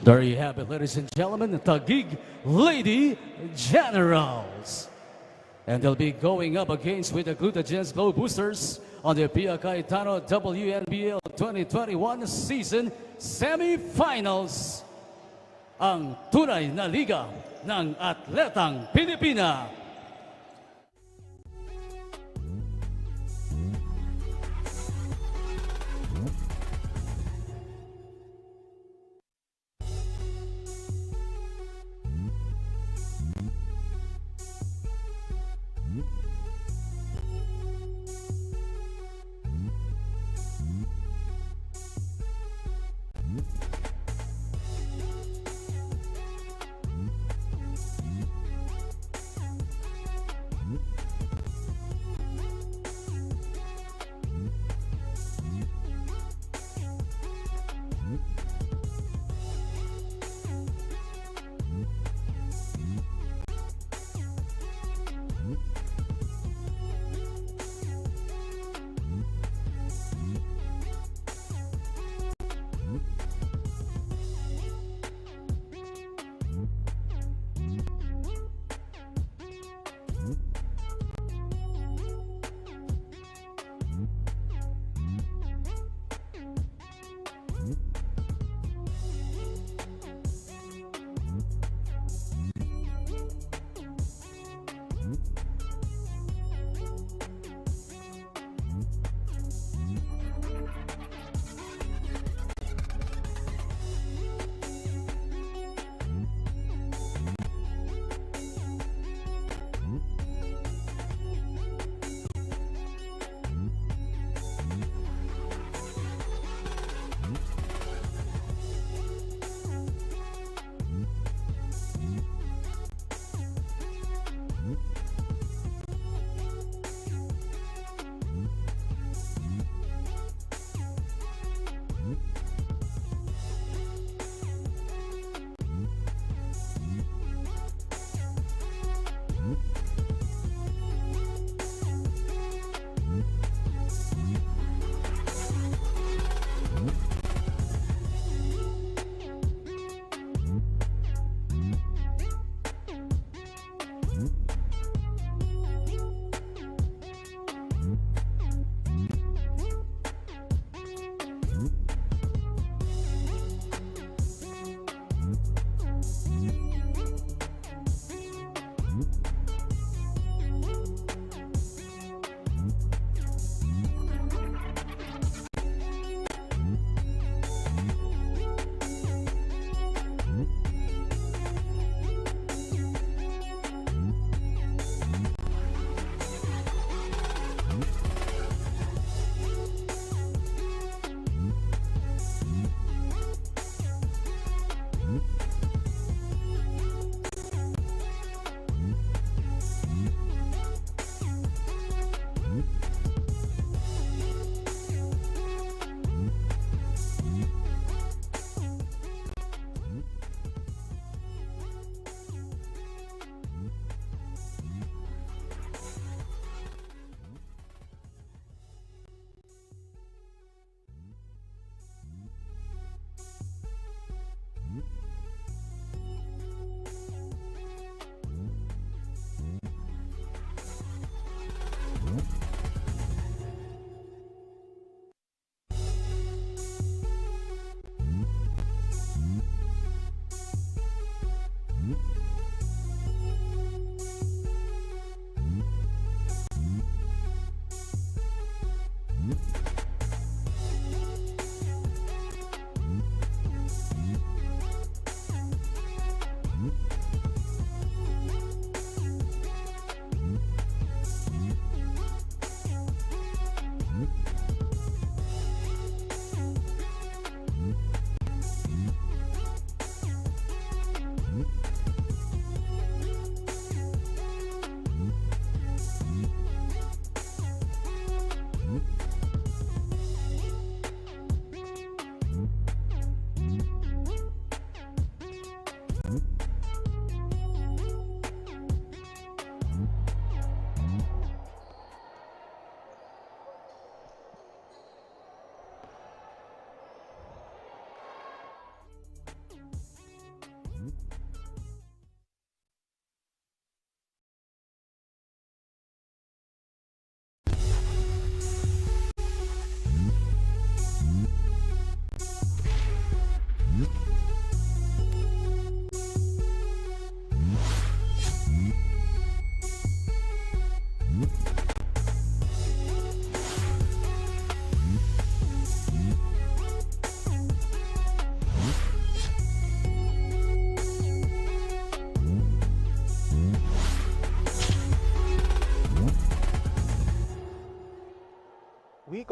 There you have it, ladies and gentlemen, the Taguig Lady Generals. And they'll be going up against with the Glutagence Glow Boosters on the Cayetano WNBL 2021 season semifinals. Ang tunay na liga ng atletang Pilipina.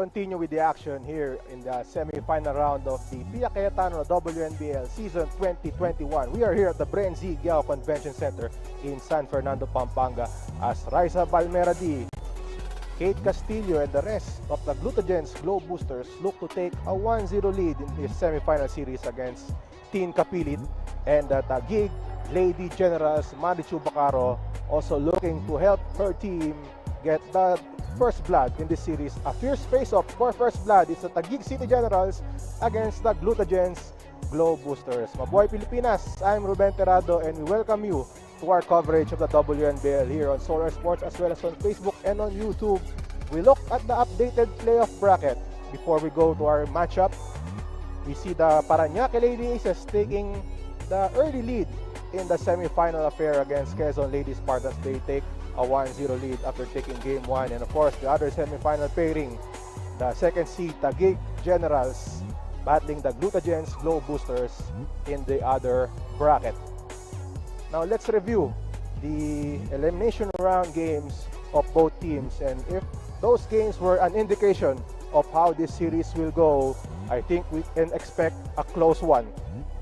continue with the action here in the semi-final round of the Cayetano WNBL season 2021. We are here at the Bren Z Giao Convention Center in San Fernando, Pampanga, as Raisa Balmeradi, Kate Castillo, and the rest of the Glutagence Glow Boosters look to take a 1-0 lead in this semi-final series against Team Kapilit, and the Taguig Lady Generals Marichu Bacaro also looking to help her team get the first blood in this series. A fierce face-off for first blood. It's the Taguig City Generals against the Glutagence Glow Boosters. Mabuhay Pilipinas! I'm Ruben Terrado, and we welcome you to our coverage of the WNBL here on Solar Sports as well as on Facebook and on YouTube. We look at the updated playoff bracket. Before we go to our matchup, we see the Parañaque Lady Aces taking the early lead in the semi-final affair against Quezon Lady Spartans. They take a 1-0 lead after taking game 1. And of course, the other semi-final pairing, the second seed Taguig Generals battling the Glutagence Glow Boosters in the other bracket. Now let's review the elimination round games of both teams, and if those games were an indication of how this series will go, I think we can expect a close one.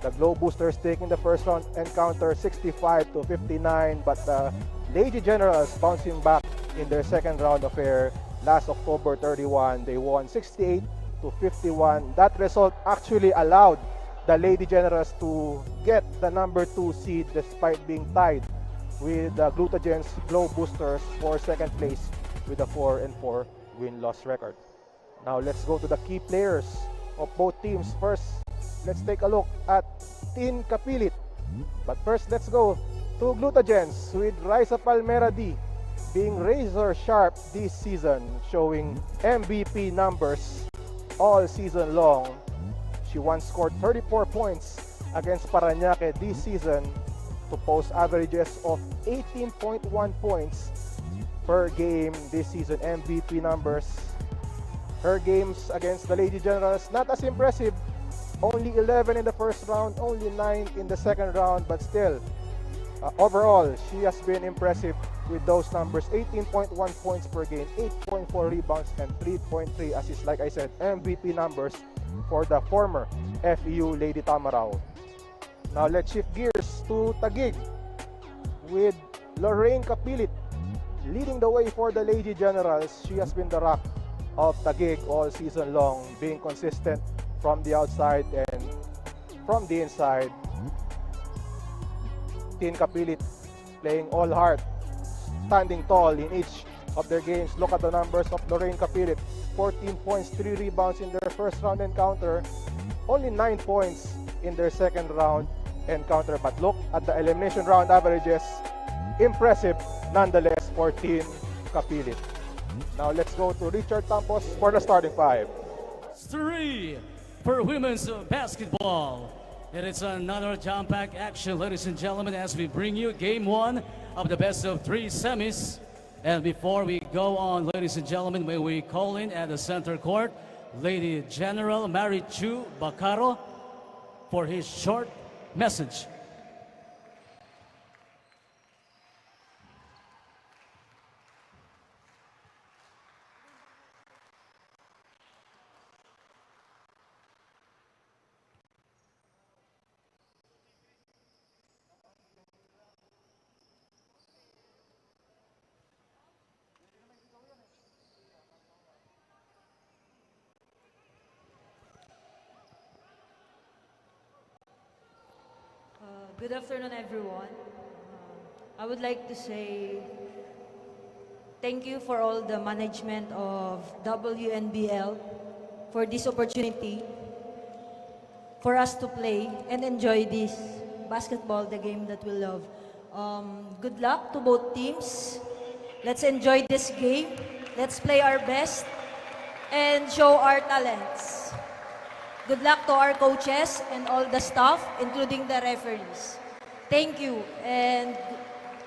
The Glow Boosters taking the first round encounter 65-59, but the Lady Generals bouncing back in their second round affair last October 31. They won 68-51. That result actually allowed the Lady Generals to get the number 2 seed despite being tied with the Glutagence Glow Boosters for second place with a 4-4 win-loss record. Now let's go to the key players of both teams. First, let's take a look at Team Kapilit. But first, let's go to Glutagence with Raisa Balmeradi being razor sharp this season, showing MVP numbers all season long. She once scored 34 points against Parañaque this season to post averages of 18.1 points per game this season. MVP numbers. Her games against the Lady Generals, not as impressive. Only 11 in the first round, only 9 in the second round, but still, overall, she has been impressive with those numbers. 18.1 points per game, 8.4 rebounds, and 3.3 assists. Like I said, MVP numbers for the former FEU Lady Tamarao. Now let's shift gears to Taguig with Lorraine Kapilit leading the way for the Lady Generals. She has been the rock of Taguig all season long, being consistent from the outside and from the inside. Team Kapilit playing all heart, standing tall in each of their games. Look at the numbers of Lorraine Kapilit. 14 points, 3 rebounds in their first round encounter. Only 9 points in their second round encounter. But look at the elimination round averages. Impressive nonetheless for Team Kapilit. Now let's go to Richard Campos for the starting 5. 3 for women's basketball. And it's another jam-packed action, ladies and gentlemen, as we bring you game 1 of the best of 3 semis. And before we go on, ladies and gentlemen, may we call in at the center court Lady General Marichu Bacaro for his short message. Good afternoon, everyone. I would like to say thank you for all the management of WNBL for this opportunity for us to play and enjoy this basketball, the game that we love. Good luck to both teams. Let's enjoy this game. Let's play our best and show our talents. Good luck to our coaches and all the staff, including the referees. Thank you, and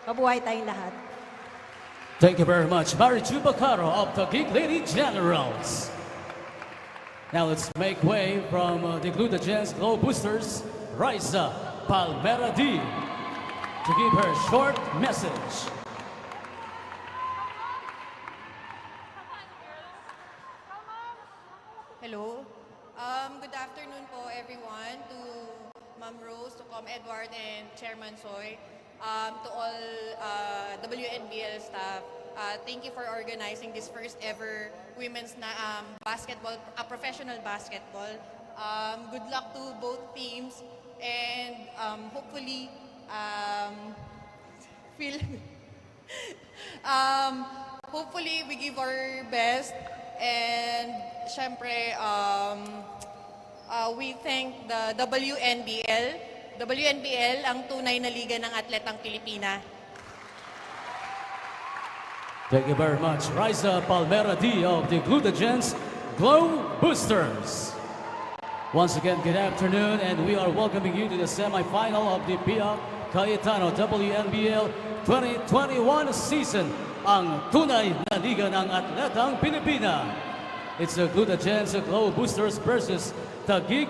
mabuhay tayong lahat. Thank you very much, Marichu Bacaro of the Taguig Lady Generals. Now let's make way from the Glutagence Glow Boosters, Raisa Balmeradi, to give her short message. everyone, to Ma'am Rose, to Com Edward, and Chairman Soy, to all WNBL staff. Thank you for organizing this first ever women's basketball, professional basketball. Good luck to both teams, and hopefully, feel, hopefully we give our best, and syempre, we thank the WNBL. WNBL ang tunay na liga ng atletang Pilipina. Thank you very much. Raisa Palmera D of the Glutagence Glow Boosters. Once again, good afternoon, and we are welcoming you to the semifinal of the Cayetano WNBL 2021 season. Ang tunay na liga ng atletang Pilipina. It's the Glutagence Glow Boosters versus Taguig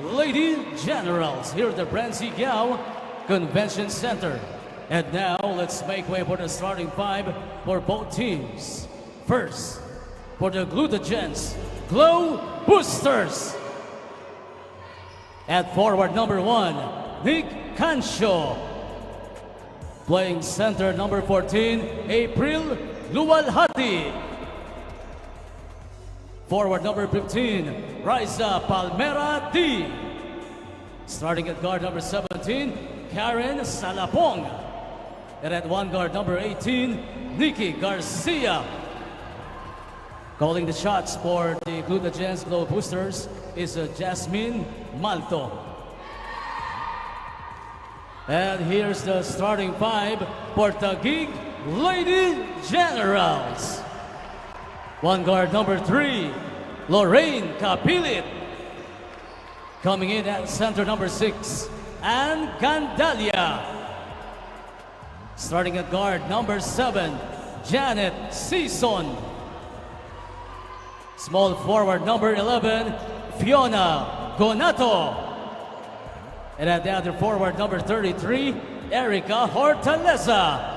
Lady Generals here at the Pregame Convention Center. And now, let's make way for the starting five for both teams. First, for the Glutagence Glow Boosters. At forward number 1, Nick Cancio. Playing center number 14, April Luwalhati. Forward number 15, Raisa Palmera D. Starting at guard number 17, Karen Salapong. And at one guard number 18, Nikki Garcia. Calling the shots for the Glutagence Glow Boosters is Jasmine Malto. And here's the starting five for Taguig Lady Generals. One guard number 3, Lorraine Capilit. Coming in at center number 6, Ann Candalia. Starting at guard number 7, Janet Season. Small forward number 11, Fiona Gonato. And at the other forward number 33, Erica Hortaleza.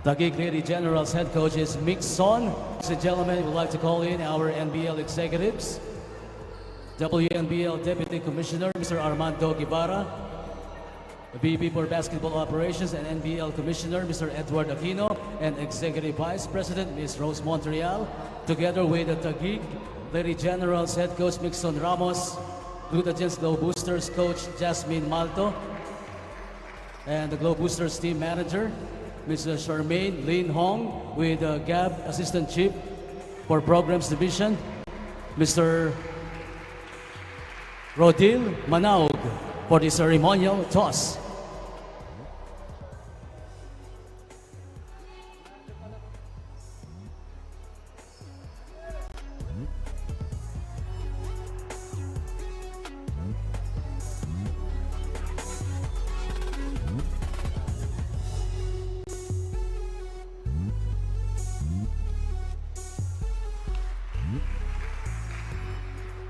Taguig Lady Generals head coach is Mick Son. Ladies and gentlemen, we'd like to call in our NBL executives. WNBL Deputy Commissioner, Mr. Armando Guevara. VP for Basketball Operations and NBL Commissioner, Mr. Edward Aquino, and Executive Vice President, Ms. Rose Montreal, together with the Taguig Lady Generals Head Coach Mixon Ramos, Glutagence Glow Boosters Coach Jasmine Malto, and the Glow Boosters Team Manager, Ms. Charmaine Lin Hong, with GAB Assistant Chief for Programs Division, Mr. Rodil Manaug, for the ceremonial toss.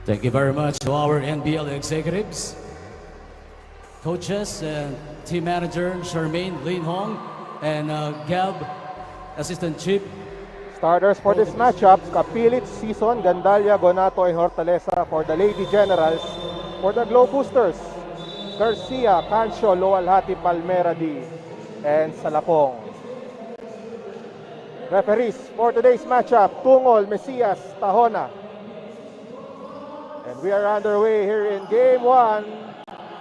Thank you very much to our NBL executives, coaches, and team manager Charmaine Lin Hong, and Gab, Assistant Chief. Starters for this matchup, Capilit, Season, Gandalia, Gonato, and Hortaleza for the Lady Generals. For the Glow Boosters, Garcia, Cancio, Luwalhati, Palmera D, and Salapong. Referees for today's matchup, Tungol, Mesias, Tahona. And we are underway here in Game 1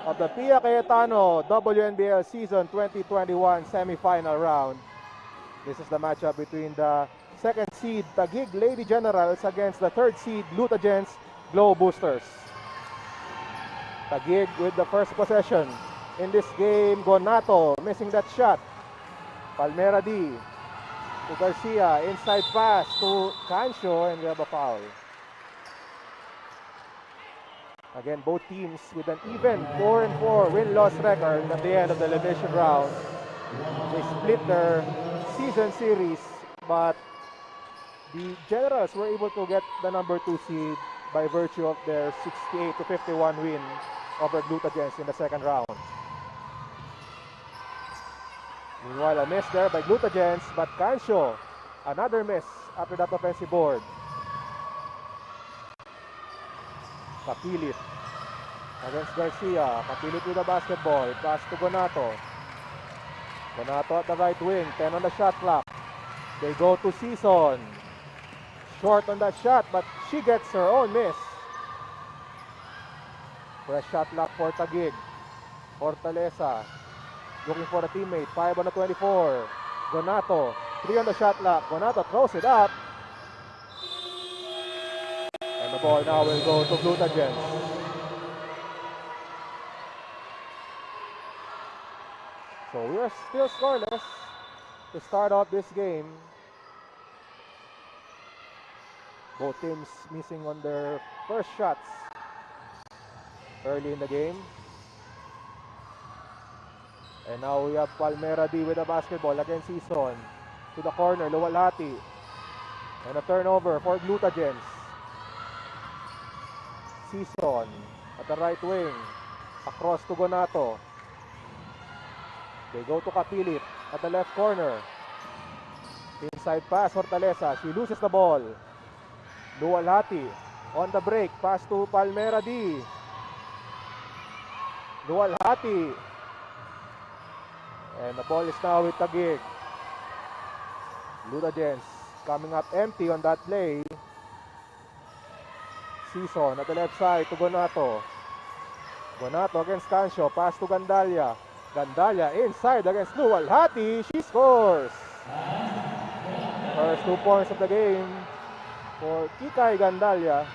of the Cayetano WNBL Season 2021 semifinal round. This is the matchup between the second seed Taguig Lady Generals against the third seed Glutagence Glow Boosters. Taguig with the first possession. In this game, Gonato missing that shot. Palmera D to Garcia, inside pass to Cancio, and we have a foul. Again, both teams with an even 4-4 win-loss record at the end of the elimination round. They split their season series, but the Generals were able to get the number 2 seed by virtue of their 68-51 win over Glutagence in the second round. Meanwhile, a miss there by Glutagence, but Cancio, another miss after that offensive board. Capilit against Garcia. Kapilit with the basketball. Pass to Gonato. Gonato at the right wing. 10 on the shot clock. They go to Season. Short on that shot, but she gets her own miss. Fresh shot clock for Taguig. Fortaleza looking for a teammate. 5 on the 24. Gonato. 3 on the shot clock. Gonato throws it up. And the ball now will go to Glutagence. So we are still scoreless to start off this game. Both teams missing on their first shots early in the game. And now we have Palmera D with the basketball against Season. To the corner, Luwalhati. And a turnover for Glutagence. Season at the right wing. Across to Gonato. They go to Kapilit at the left corner. Inside pass, Fortaleza. She loses the ball. Luwalhati on the break. Pass to Palmera D. Luwalhati. And the ball is now with Taguig. Glutagence coming up empty on that play. Season at the left side to Gonato. Gonato against Cancio. Pass to Gandalia. Gandalia inside against Luwalhati. She scores. First 2 points of the game for Kikay Gandalia.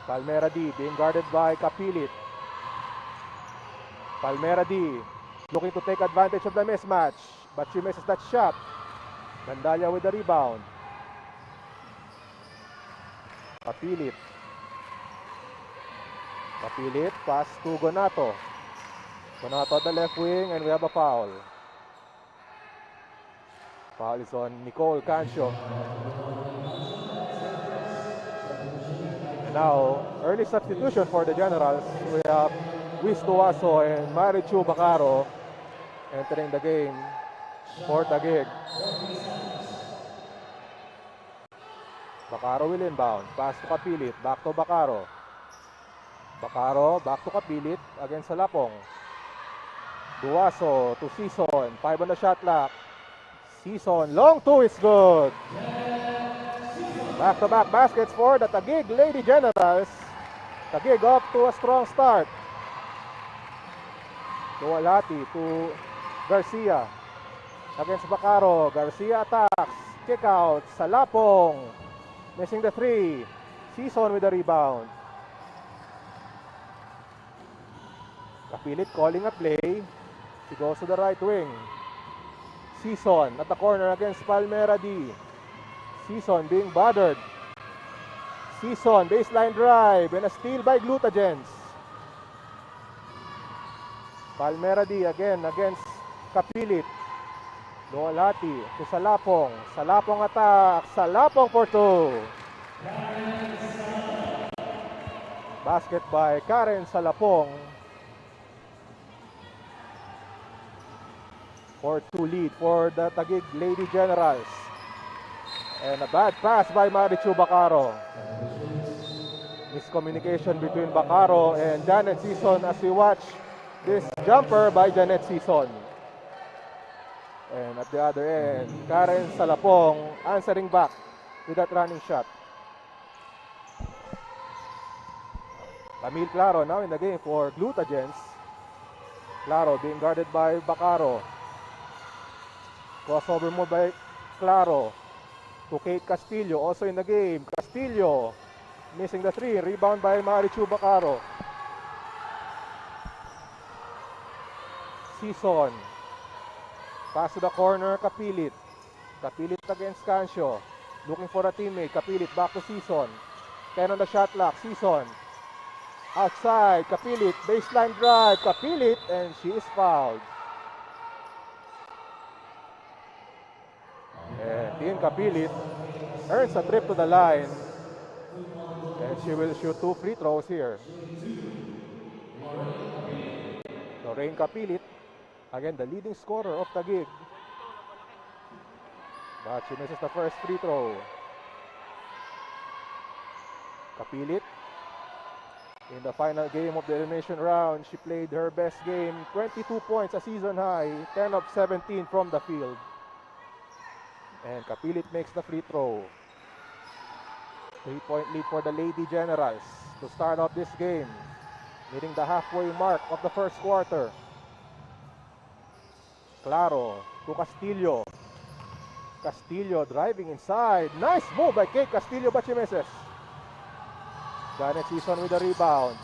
Palmera D being guarded by Kapilit. Palmera D looking to take advantage of the mismatch, but she misses that shot. Gandalia with the rebound. Kapilit. Kapilit, pass to Gonato. Gonato at the left wing, and we have a foul. Foul is on Nicole Cancio. And now, early substitution for the Generals. We have Wiz Tuaso and Marichu Bacaro entering the game for Taguig. Bacaro will inbound. Pass to Kapilit. Back to Bacaro. Bacaro, back to Kapilit against Salapong. Tuaso to Season. 5 on the shot clock. Season, long two is good. Back-to-back baskets for the Taguig Lady Generals. Taguig off to a strong start. Luwalhati to Garcia against Bacaro. Garcia attacks. Kick out. Salapong missing the 3. Season with the rebound. Kapilit calling a play. She goes to the right wing. Season at the corner against Palmera D. Season being bothered. Season baseline drive and a steal by Glutagence. Palmera D again against Kapilit. Luwalhati to Salapong. Salapong attack. Salapong for 2. Basket by Karen Salapong. 4-2 lead for the Taguig Lady Generals. And a bad pass by Marichu Bacaro. Miscommunication between Bacaro and Janet Season as we watch this jumper by Janet Season. And at the other end, Karen Salapong answering back with that running shot. Camille Claro now in the game for Glutagence. Claro being guarded by Bacaro. Crossover move by Claro to Kate Castillo, also in the game. Castillo missing the 3. Rebound by Marichu Bacaro. Season. Pass to the corner, Kapilit. Kapilit against Cancio. Looking for a teammate. Kapilit back to Season. 10 on the shot clock. Season. Outside. Kapilit. Baseline drive. Kapilit. And she is fouled. And Team Kapilit earns a trip to the line. And she will shoot 2 free throws here. Lorraine Kapilit. Again, the leading scorer of Taguig. But she misses the first free throw. Kapilit. In the final game of the elimination round, she played her best game. 22 points, a season high. 10 of 17 from the field. And Kapilit makes the free throw. 3-point lead for the Lady Generals to start off this game. Meeting the halfway mark of the first quarter. Claro to Castillo. Castillo driving inside. Nice move by Kate Castillo, but she misses. Janet Season with the rebound.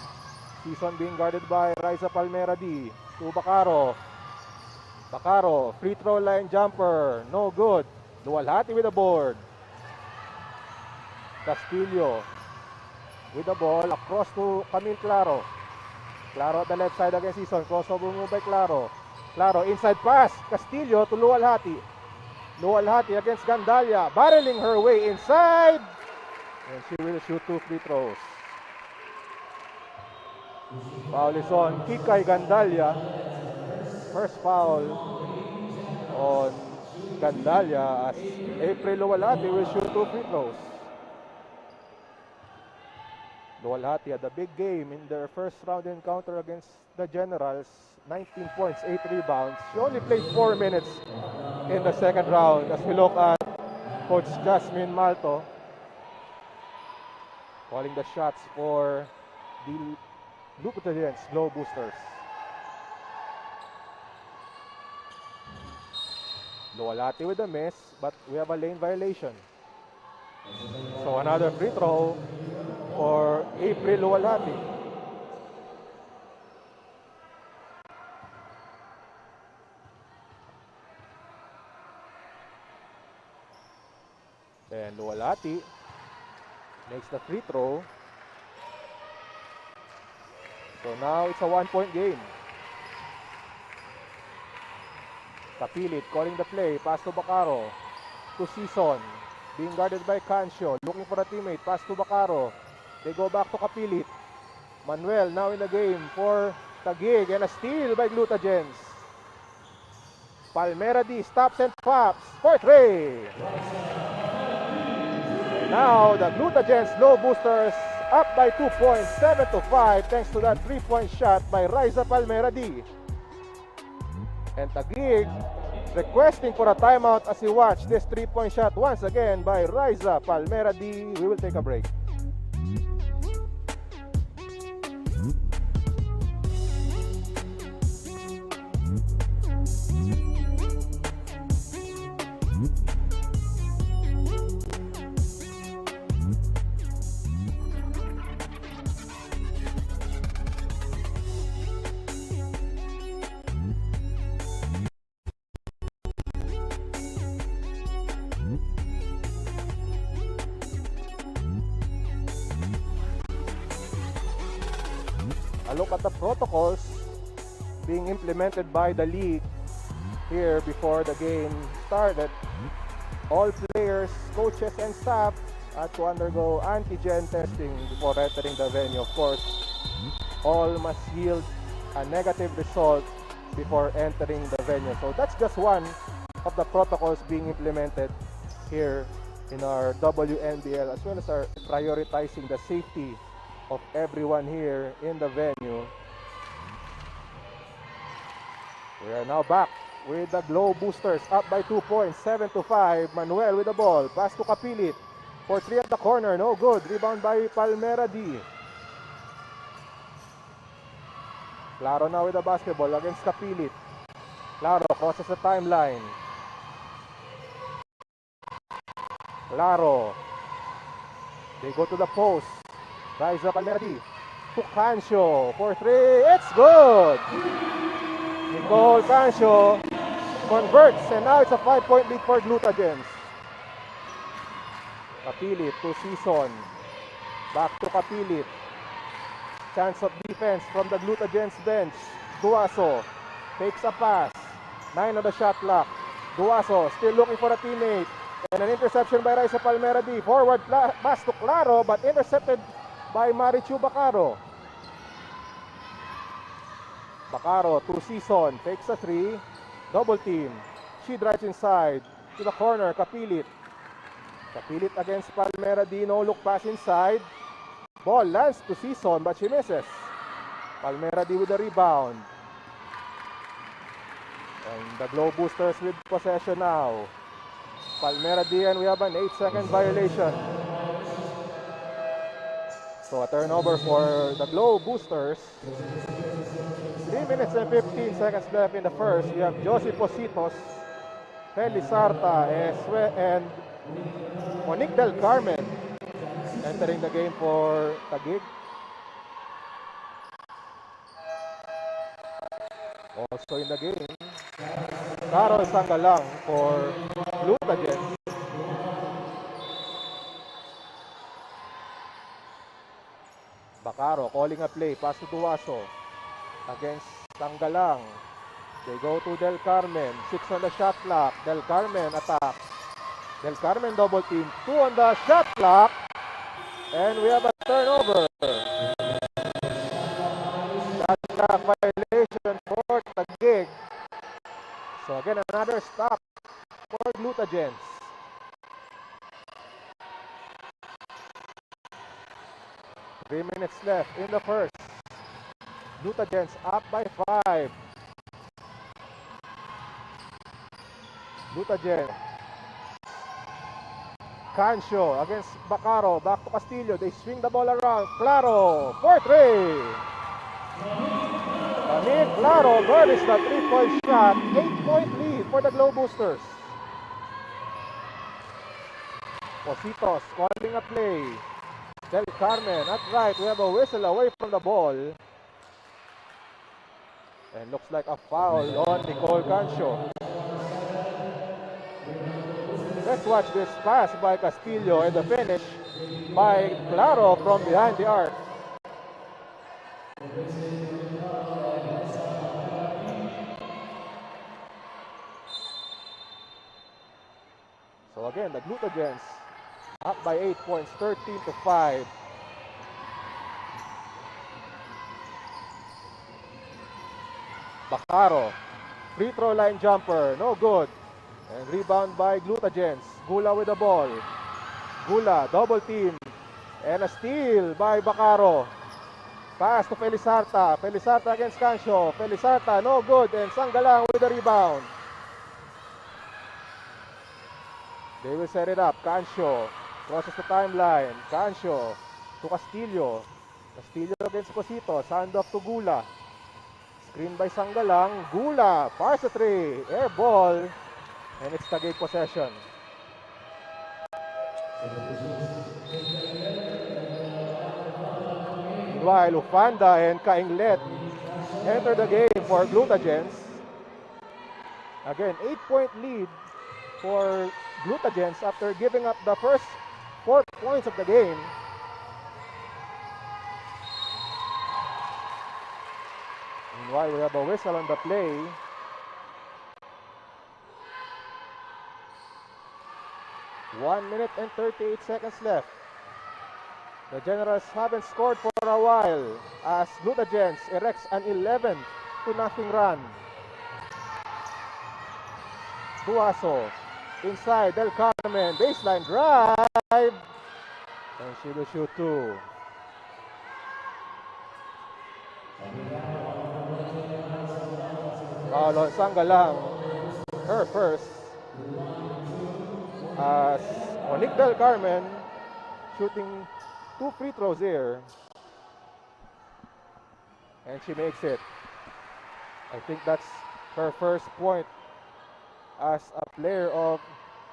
Season being guarded by Raisa Palmera D. To Bacaro. Bacaro, free throw line jumper. No good. Luwalhati with the board. Castillo with the ball across to Camille Claro. Claro at the left side against Season. Crossover move by Claro. Claro, inside pass. Castillo to Luwalhati. Luwalhati against Gandalia. Barreling her way inside. And she will shoot 2 free throws. Foul is on Kikay Gandalia. First foul on Gandalia as April Luwalhati will shoot 2 free throws. Luwalhati had a big game in their first round encounter against the Generals. 19 points, 8 rebounds. She only played 4 minutes in the second round as we look at Coach Jasmine Malto calling the shots for the Glutagence Glow Boosters. Luwalhati with a miss, but we have a lane violation. So another free throw for April Luwalhati. And Luwalhati makes the free throw. So now it's a 1-point game. Kapilit calling the play. Pass to Bacaro. To Season. Being guarded by Cancio. Looking for a teammate. Pass to Bacaro. They go back to Kapilit. Manuel now in the game for Taguig. And a steal by Glutagence. Palmera D stops and pops for 3. Now the Glutagence Glow Boosters up by 2 points, 7-5, thanks to that 3-point shot by Raisa Palmera D. And Taguig requesting for a timeout as he watched this 3-point shot once again by Raisa Palmera D. We will take a break. A look at the protocols being implemented by the league here before the game started. All players, coaches, and staff had to undergo antigen testing before entering the venue. Of course, all must yield a negative result before entering the venue. So that's just one of the protocols being implemented here in our WNBL, as well as our prioritizing the safety of everyone here in the venue. We are now back with the Glow Boosters up by 2 points, 7-5. Manuel with the ball. Pass to Kapilit. For 3 at the corner. No good. Rebound by Palmera D. Claro now with the basketball against Kapilit. Claro crosses the timeline. Claro. They go to the post. Raisa Palmera D. To Cancio. For 3. It's good. Nicole Cancio converts, and now it's a 5-point lead for Glutagence. Kapilit to Season. Back to Kapilit. Chance of defense from the Glutagence bench. Duaso takes a pass. 9 on the shot clock. Duaso still looking for a teammate. And an interception by Raisa Palmera D. Forward pass to Claro, but intercepted by Marichu Bacaro. Bacaro to Season. Takes a 3. Double team. She drives inside to the corner. Kapilit. Kapilit against Palmera D. No look pass inside. Ball lands to Season, but she misses. Palmera D with the rebound. And the Glow Boosters with possession now. Palmera D, and we have an 8-second violation. So a turnover for the Glow Boosters. 3 minutes and 15 seconds left in the first. We have Josie Positos, Felizarta, and Monique Del Carmen entering the game for Taguig. Also in the game, Carol Sangalang for Glutagence. Bacaro calling a play, pass to Duaso against Sangalang. They go to Del Carmen, 6 on the shot clock. Del Carmen attack. Del Carmen double team, 2 on the shot clock. And we have a turnover. Shot clock violation for Taguig. So again, another stop for Glutagence. Three minutes left in the first. Glutagence up by 5. Glutagence. Cancio against Bacaro. Back to Castillo. They swing the ball around. Claro for 3. Camille Claro burns the 3-point shot. 8-point lead for the Glow Boosters. Positos calling a play. Del Carmen at right. We have a whistle away from the ball. And looks like a foul on Nicole Cancio. Let's watch this pass by Castillo and the finish by Claro from behind the arc. So again, the Glutagence up by 8 points, 13-5. Bacaro, free throw line jumper, no good. And rebound by Glutagence. Gula with the ball. Gula, double team. And a steal by Bacaro. Pass to Felizarta. Felizarta against Cancio. Felizarta, no good. And Sangalang with the rebound. They will set it up. Cancio crosses the timeline. Cancio to Castillo. Castillo against Posito. Hand off to Gula. Screen by Sangalang. Gula fires a 3. Air ball. And it's Taguig possession. Meanwhile, Ufanda and Kainglet enter the game for Glutagence. Again, 8-point lead for Glutagence after giving up the first 4 points of the game. Meanwhile, we have a whistle on the play. 1 minute and 38 seconds left. The Generals haven't scored for a while as Glutagence erects an 11-0 run. Duaso inside Del Carmen, baseline drive, and she will shoot 2. Foul on Sangalang, her first. As Monique Del Carmen shooting 2 free throws here. And she makes it. I think that's her first point as a player of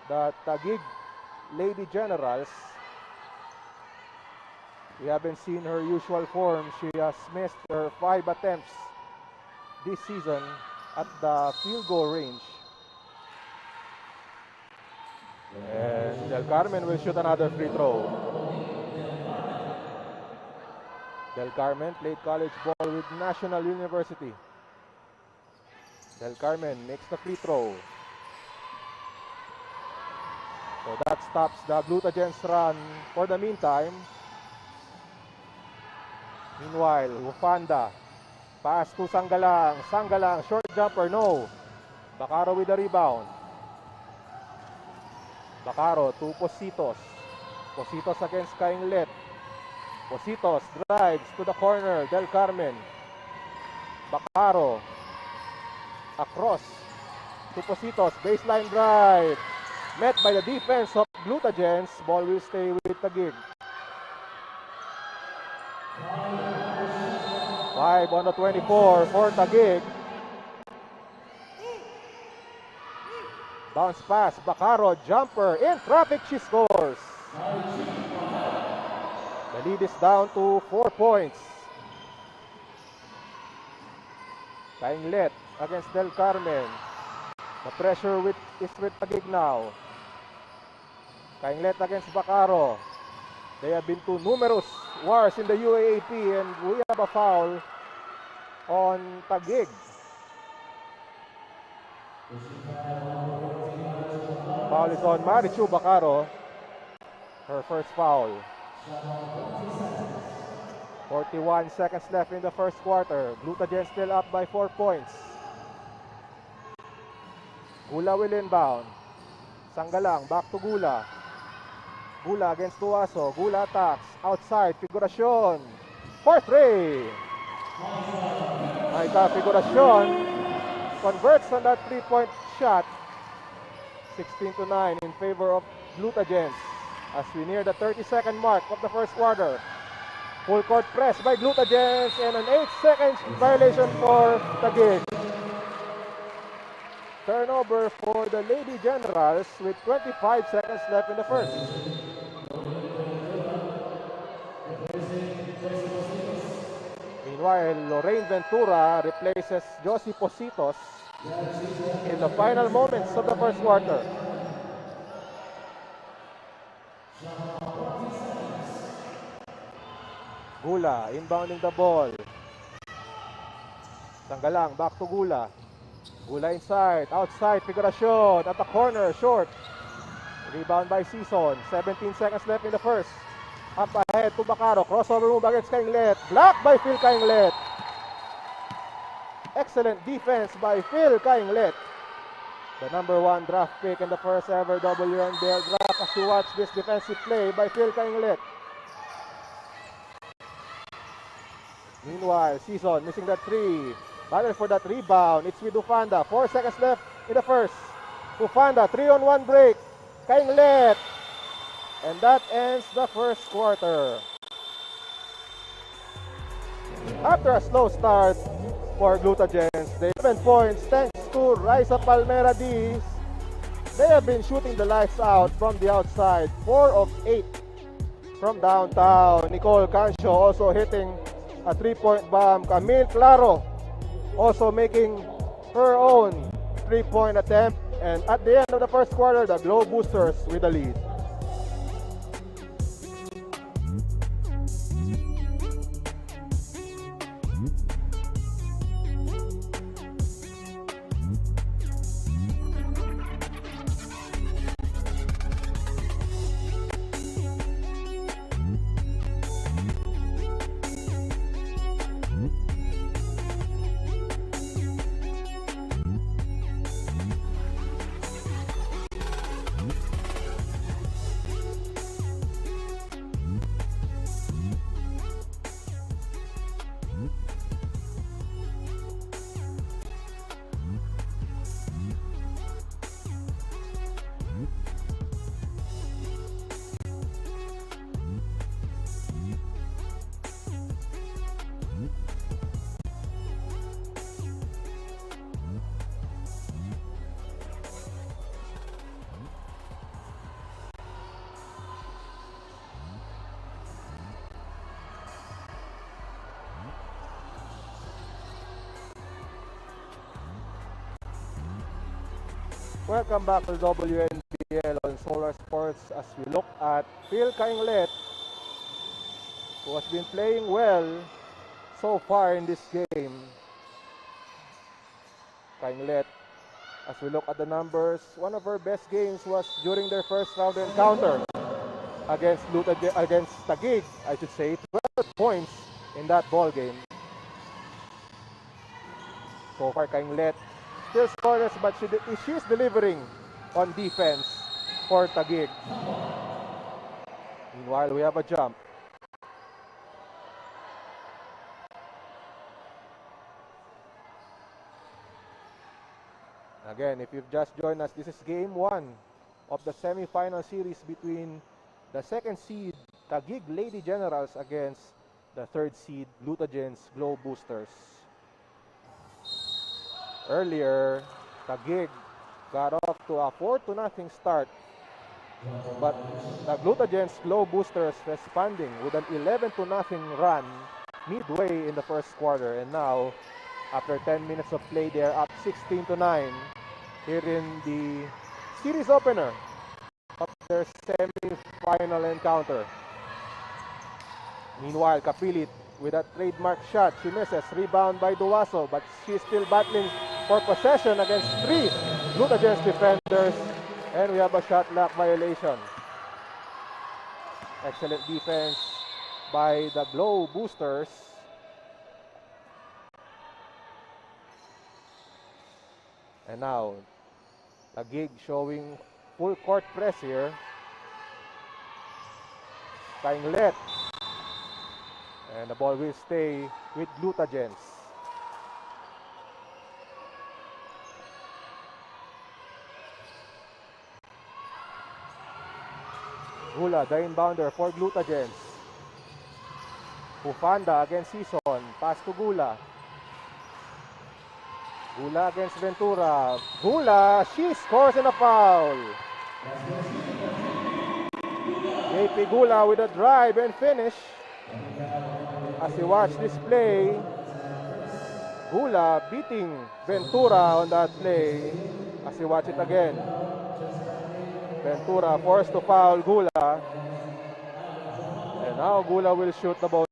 the Taguig Lady Generals. We haven't seen her usual form. She has missed her 5 attempts this season at the field goal range. And Del Carmen will shoot another free throw. Del Carmen played college ball with National University. Del Carmen makes the free throw. So that stops the Glutagence run for the meantime. Meanwhile, Ufanda. Pass to Sangalang. Sangalang, short jumper, no. Bacaro with the rebound. Bacaro to Positos. Positos against Kainglet. Positos drives to the corner. Del Carmen. Bacaro. Across to Positos. Baseline drive. Met by the defense of Glutagence. Ball will stay with Taguig. 5 on the 24 for Taguig. Bounce pass. Bacaro. Jumper. In traffic. She scores. The lead is down to 4 points. Kainglet against Del Carmen. The pressure is with Taguig now. Kainglet against Bacaro. They have been to numerous wars in the UAAP and we have a foul on Taguig. Foul is on Marichu Bacaro. Her first foul. 41 seconds left in the first quarter. Glutagence still up by 4 points. Gula will inbound. Sanggalang, back to Gula. Gula against Tuaso. Gula attacks. Outside, Figuracion. For 3. Maika Figuracion converts on that 3-point shot. 16-9 in favor of Glutagence as we near the 30-second mark of the first quarter. Full court press by Glutagence and an 8 seconds violation for Taguig. Turnover for the Lady Generals with 25 seconds left in the first. Meanwhile, Lorraine Ventura replaces Josie Positos in the final moments of the first quarter. Gula inbounding the ball. Sanggalang back to Gula. Gula inside, outside, Figuracion at the corner, short. Rebound by Season. 17 seconds left in the first. Up ahead to Bacaro. Crossover move against Kainglet. Blocked by Phil Kainglet. Excellent defense by Phil Kainglet. The number 1 draft pick in the first ever WNBL draft as you watch this defensive play by Phil Kainglet. Meanwhile, Season missing that 3. Battle for that rebound. It's with Ufanda. 4 seconds left in the first. Ufanda, 3-on-1 break. Kainglet. And that ends the first quarter. After a slow start for Glutagence, they 7 points thanks to Raisa Palmera Diz. They have been shooting the lights out from the outside. 4 of 8 from downtown. Nicole Cancio also hitting a 3-point bomb. Camille Claro also making her own 3-point attempt. And at the end of the first quarter, the Globe Boosters with the lead. Welcome back to WNBL on Solar Sports as we look at Phil Kainglet, who has been playing well so far in this game. Kainglet, as we look at the numbers, one of her best games was during their first round encounter against Taguig, I should say. 12 points in that ball game. So far, Kainglet still scoreless, but she's delivering on defense for Taguig. Meanwhile, we have a jump. Again, if you've just joined us, this is game 1 of the semi-final series between the second seed Taguig Lady Generals against the third seed Glutagence Glow Boosters. Earlier, Taguig got off to a 4-0 start, but the Glutagence Glow Boosters responding with an 11-0 run midway in the first quarter, and now after 10 minutes of play, they are up 16-9 here in the series opener of their semi-final encounter. Meanwhile, Kapilit with a trademark shot. She misses. Rebound by Duwaso, but she's still battling for possession against 3 Glutagence defenders. And we have a shot clock violation. Excellent defense by the Glow Boosters. And now, Taguig showing full court press here. Kainglet. And the ball will stay with Glutagence. Gula, the inbounder for Glutagence. Pufanda against Season. Pass to Gula. Gula against Ventura. Gula, she scores in a foul. JP Gula with a drive and finish. As you watch this play, Gula beating Ventura on that play. As you watch it again, Ventura forced to foul Gula. And now Gula will shoot the bonus.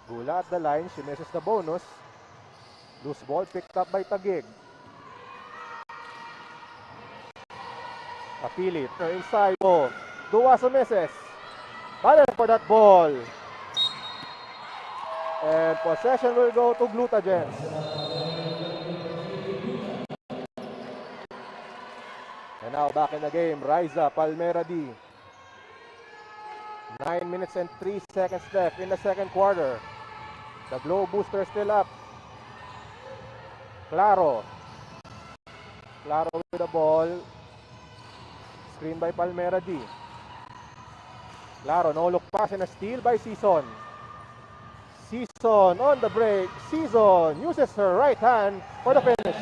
Gula at the line, she misses the bonus. Loose ball picked up by Taguig. Kapilit inside. Oh, Duwaso misses. Battle for that ball. And possession will go to Glutagence. And now back in the game, Riza Palmera D. 9 minutes and 3 seconds left in the second quarter. The Glow Booster still up. Claro with the ball. Screen by Palmera D. Claro, no look pass and a steal by Season. Season on the break. Season uses her right hand for the finish.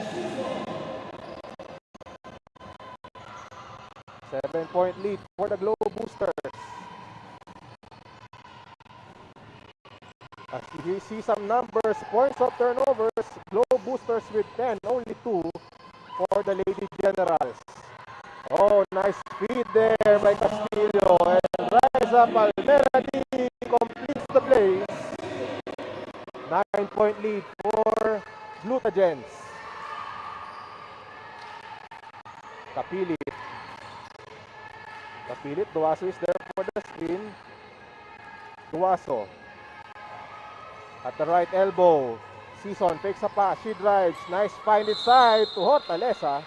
7-point lead for the Glow Boosters. As you see some numbers, points of turnovers, Glow Boosters with 10, only 2 for the Lady Generals. Oh, nice feed there by Castillo, and Riza Palmera D completes the play. 9-point lead for Glutagence. Kapilit, Duwaso is there for the screen. Duwaso at the right elbow. Season takes a pass. She drives. Nice find inside to Hortaleza.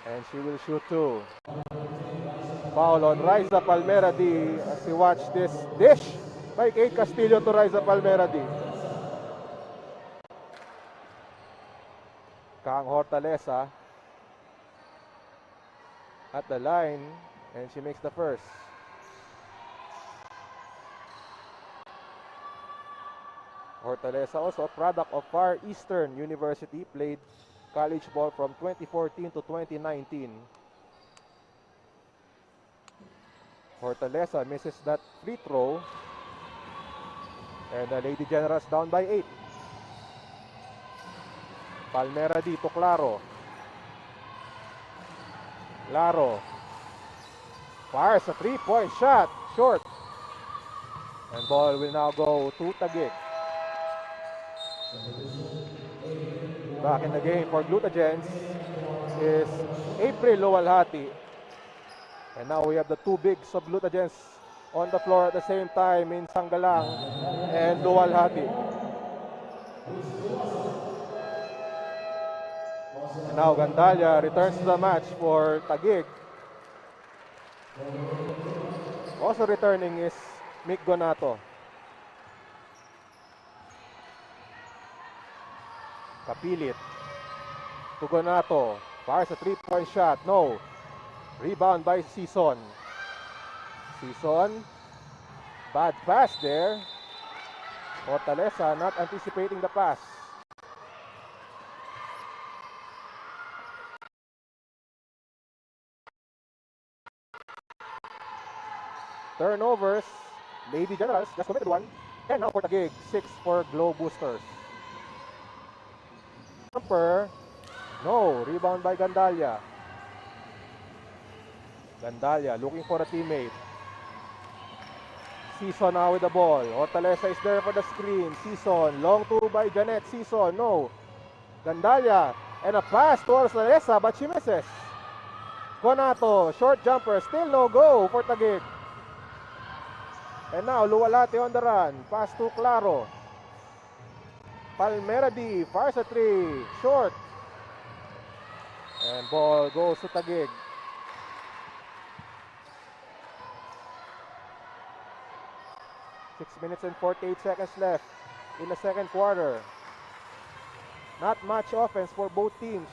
And she will shoot 2. Foul on Riza Palmera D as you watch this dish by Kate Castillo to Riza Palmera D. Kang Hortaleza at the line, and she makes the first. Hortaleza, also a product of Far Eastern University, played college ball from 2014 to 2019. Hortaleza misses that free throw, and the Lady Generals down by 8. Palmera D to Claro. Claro fires a 3-point shot, short. And ball will now go to Taguig. Back in the game for Glutagence is April Luwalhati. And now we have the 2 bigs of Glutagence on the floor at the same time in Sanggalang and Luwalhati. And now Gandalia returns to the match for Taguig. Also returning is Mick Gonato. Kapilit to Gonato. Fires a three-point shot. No. Rebound by Season. Season. Bad pass there. Fortaleza not anticipating the pass. Turnovers. Lady Generals just committed one. And now for Taguig. 6 for Glow Boosters. Jumper. No. Rebound by Gandalia. Gandalia looking for a teammate. Season now with the ball. Hortaleza is there for the screen. Season. Long two by Janet. Season. No. Gandalia. And a pass to Hortaleza, but she misses. Gonato. Short jumper. Still no go for Taguig. And now Luwalhati on the run. Pass to Claro. Palmera D. Fires a three. Short. And ball goes to Taguig. 6 minutes and 48 seconds left in the second quarter. Not much offense for both teams.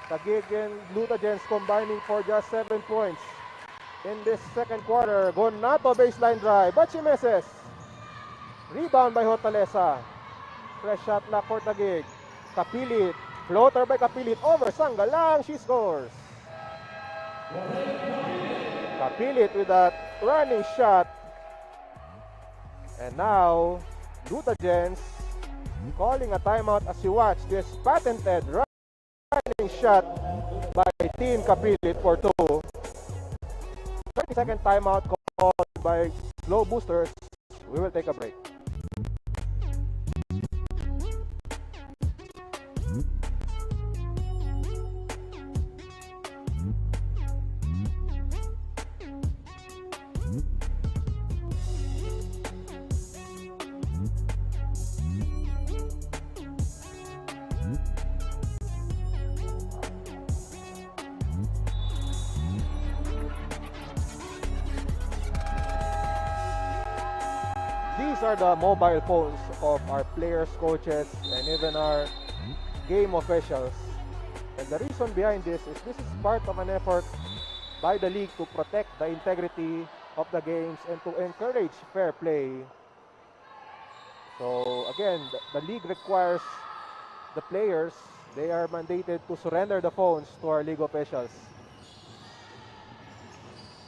Taguig and Glutagence combining for just 7 points in this second quarter. Gonato baseline drive, but she misses. Rebound by Hortaleza. Fresh shot clock for Taguig. Kapilit. Floater by Kapilit over Sangalang. She scores. Kapilit with that running shot. And now, Glutagence calling a timeout as you watch this patented running shot by Team Kapilit for 2. 30-second timeout called by Glow Boosters. We will take a break. These are the mobile phones of our players, coaches, and even our game officials. And the reason behind this is part of an effort by the league to protect the integrity of the games and to encourage fair play. So again, the league requires the players, they are mandated to surrender the phones to our league officials.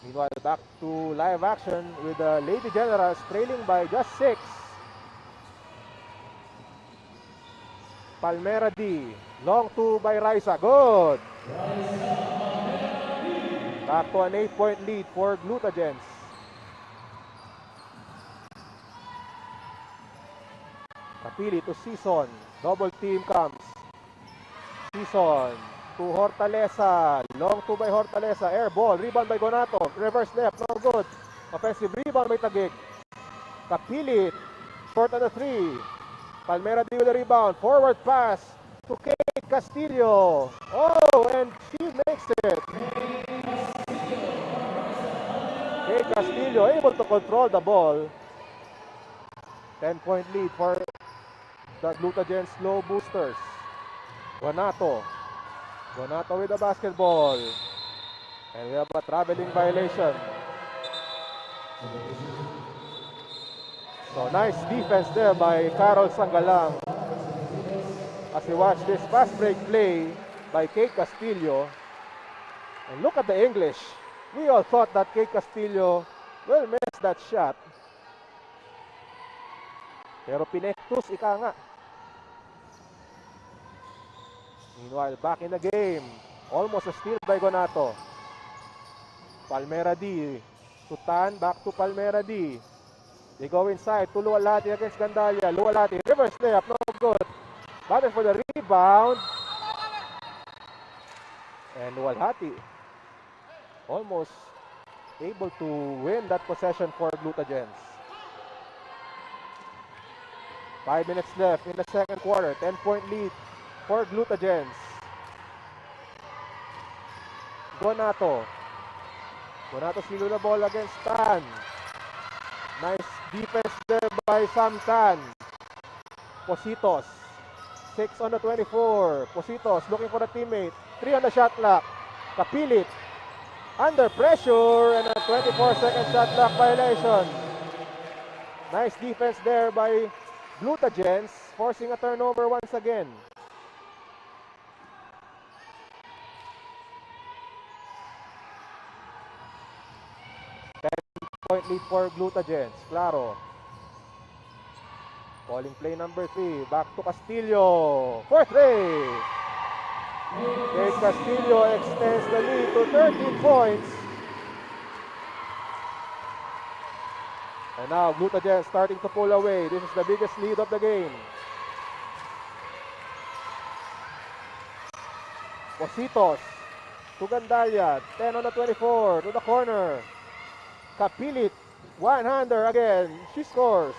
Meanwhile, back to live action with the Lady Generals trailing by just 6. Palmera D. Long two by Raisa. Good. Back to an 8-point lead for Glutagence. Kapili to Season. Double team comes. Season to Hortaleza. Long two by Hortaleza. Air ball. Rebound by Gonato. Reverse left. No good. Offensive rebound by Taguig. Kapilit. Short on the 3. Palmera D with the rebound. Forward pass to Kate Castillo. Oh, and she makes it. Kate Castillo able to control the ball. 10-point lead for the Glutagence Glow Boosters. Gonato. Gonato with the basketball. And we have a traveling violation. So nice defense there by Carol Sangalang. As we watch this fast break play by Kate Castillo. And look at the English. We all thought that Kate Castillo will miss that shot. Pero pinektus, ika nga. Meanwhile, back in the game. Almost a steal by Gonato. Palmera D. Sutan, back to Palmera D. They go inside to Luwalhati against Gandalia. Luwalhati, reverse layup, no good. Battle for the rebound. And Luwalhati almost able to win that possession for Glutagence. 5 minutes left in the second quarter. 10-point lead for Glutagence. Gonato. Gonato Silva the ball against Tan. Nice defense there by Sam Tan. Positos. 6 on the 24. Positos looking for the teammate. 3 on the shot clock. Kapilit. Under pressure and a 24-second shot clock violation. Nice defense there by Glutagence, forcing a turnover once again. Point lead for Glutagence. Claro. Calling play number 3. Back to Castillo. For 3. Kate Castillo extends the lead to 13 points. And now Glutagence starting to pull away. This is the biggest lead of the game. Positos to Gandalia. 10 on the 24. To the corner. Kapilit. One-hander again. She scores.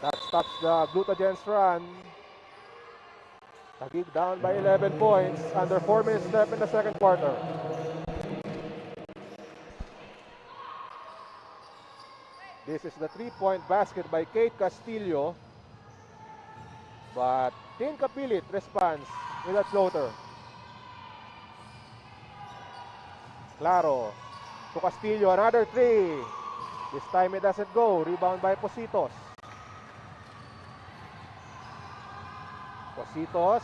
That stops the Glutagence run. Taguig down by 11 points. Under 4 minutes left in the second quarter. This is the 3-point basket by Kate Castillo. But Tin Kapilit responds with a floater. Claro. To Castillo, another 3. This time it doesn't go. Rebound by Positos. Positos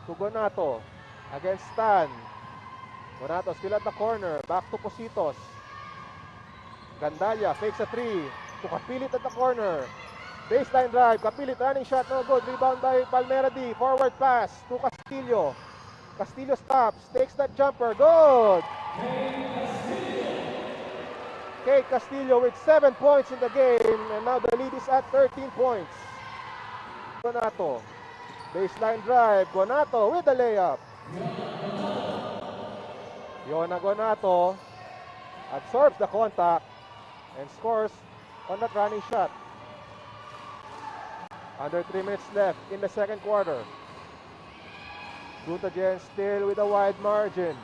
to Gonato against Stan. Gonato still at the corner. Back to Positos. Gandalia fakes a 3. To Kapilit at the corner. Baseline drive. Kapilit running shot. No good. Rebound by Palmera D. Forward pass to Castillo. Castillo stops. Takes that jumper. Good. Kate Castillo with 7 points in the game. And now the lead is at 13 points. Gonato. Baseline drive. Gonato with the layup. Yona Gonato absorbs the contact and scores on that running shot. Under 3 minutes left in the second quarter. Glutagence still with a wide margin.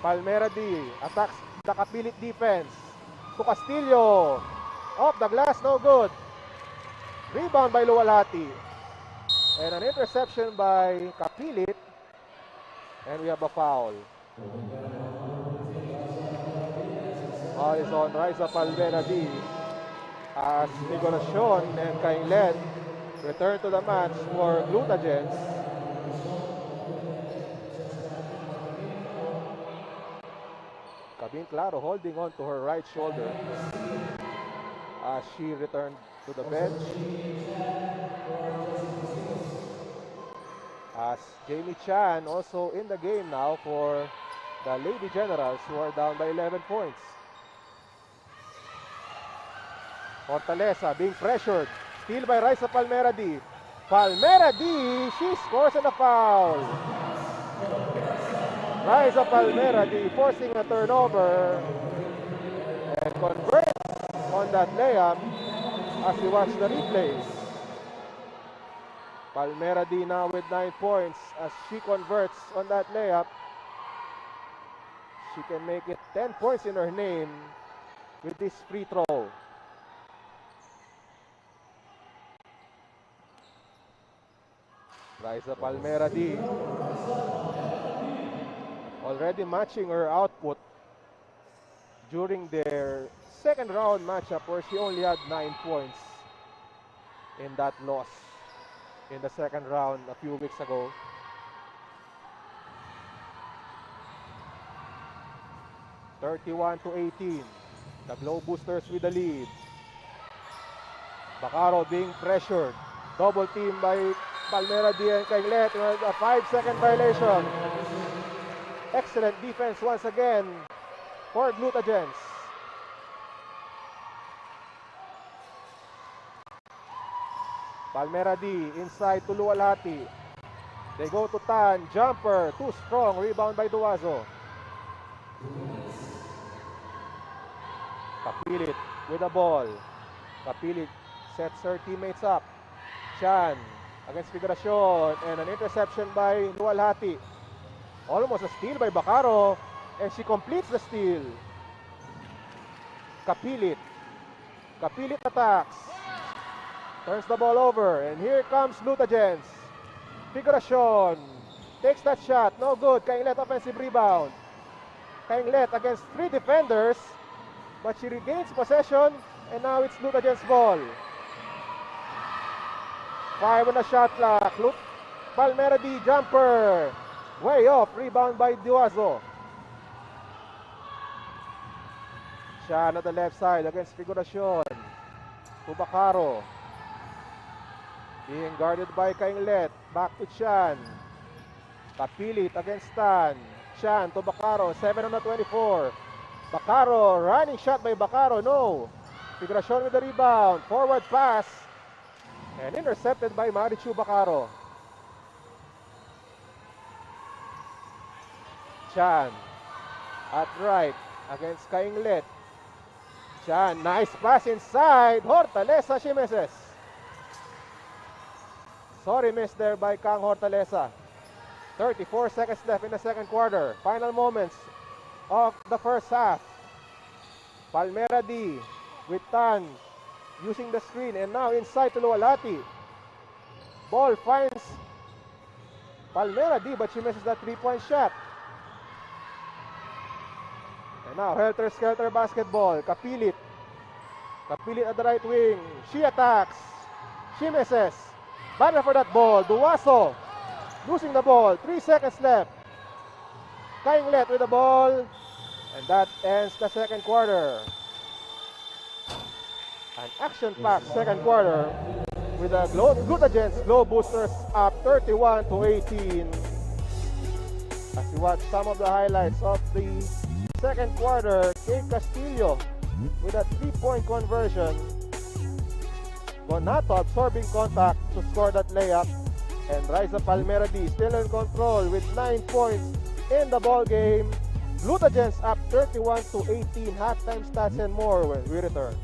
Palmera D attacks the Kapilit defense. To Castillo. Off the glass, no good. Rebound by Luwalhati. And an interception by Kapilit. And we have a foul. Foul is on Raisa Palmera D. As Nicolasyon and Kailet return to the match for Glutagence. Cabin Claro holding on to her right shoulder as she returned to the bench. As Jamie Chan also in the game now for the Lady Generals, who are down by 11 points. Fortaleza being pressured. Steal by Raisa Palmera D. Palmera D, she scores on a foul. Raisa Palmera D forcing a turnover and converts on that layup as we watch the replay. Palmera D now with 9 points as she converts on that layup. She can make it 10 points in her name with this free throw. Raisa Palmera D already matching her output during their second round matchup where she only had 9 points in that loss in the second round a few weeks ago. (31-18). The Globe Boosters with the lead. Bacaro being pressured. Double team by Palmera D and Kailet. A 5-second violation. Excellent defense once again for Glutagence. Palmera D inside to Luwalhati. They go to Tan. Jumper. Too strong. Rebound by Duazo. Kapilit with the ball. Kapilit sets her teammates up. Chan against Figuracion and an interception by Luwalhati. Almost a steal by Bacaro, and she completes the steal. Kapilit. Kapilit attacks. Turns the ball over, and here comes Glutagence. Figuracion. Takes that shot. No good. Kainglet offensive rebound. Kainglet against 3 defenders, but she regains possession, and now it's Glutagence's ball. 5 on the shot clock. Palmera D jumper. Way off. Rebound by Duazo. Chan at the left side against Figuracion. To Bacaro. Being guarded by Kainglet. Back to Chan. Kapilit against Stan. Chan to Bacaro. 7 on the 24. Bacaro. Running shot by Bacaro. No. Figuracion with the rebound. Forward pass. And intercepted by Marichu Bacaro. Chan at right against Kainglet. Chan, nice pass inside. Hortaleza, she misses. Sorry, miss there by Kang Hortaleza. 34 seconds left in the second quarter. Final moments of the first half. Palmera D with Tan using the screen, and now inside to Lualati. Ball finds Palmera D, but she misses that 3-point shot. And now helter-skelter basketball. Kapilit. Kapilit at the right wing. She attacks. She misses. Battle for that ball. Duaso losing the ball. 3 seconds left. Kainglet with the ball. And that ends the second quarter. An action-packed second quarter with the Glutagence Glow Boosters up 31-18. As you watch some of the highlights of the second quarter, Kate Castillo with a 3-point conversion. Bonato absorbing contact to score that layup. And Raisa Palmera D still in control with 9 points in the ball game. Glutagence up 31-18. Halftime stats and more when we return.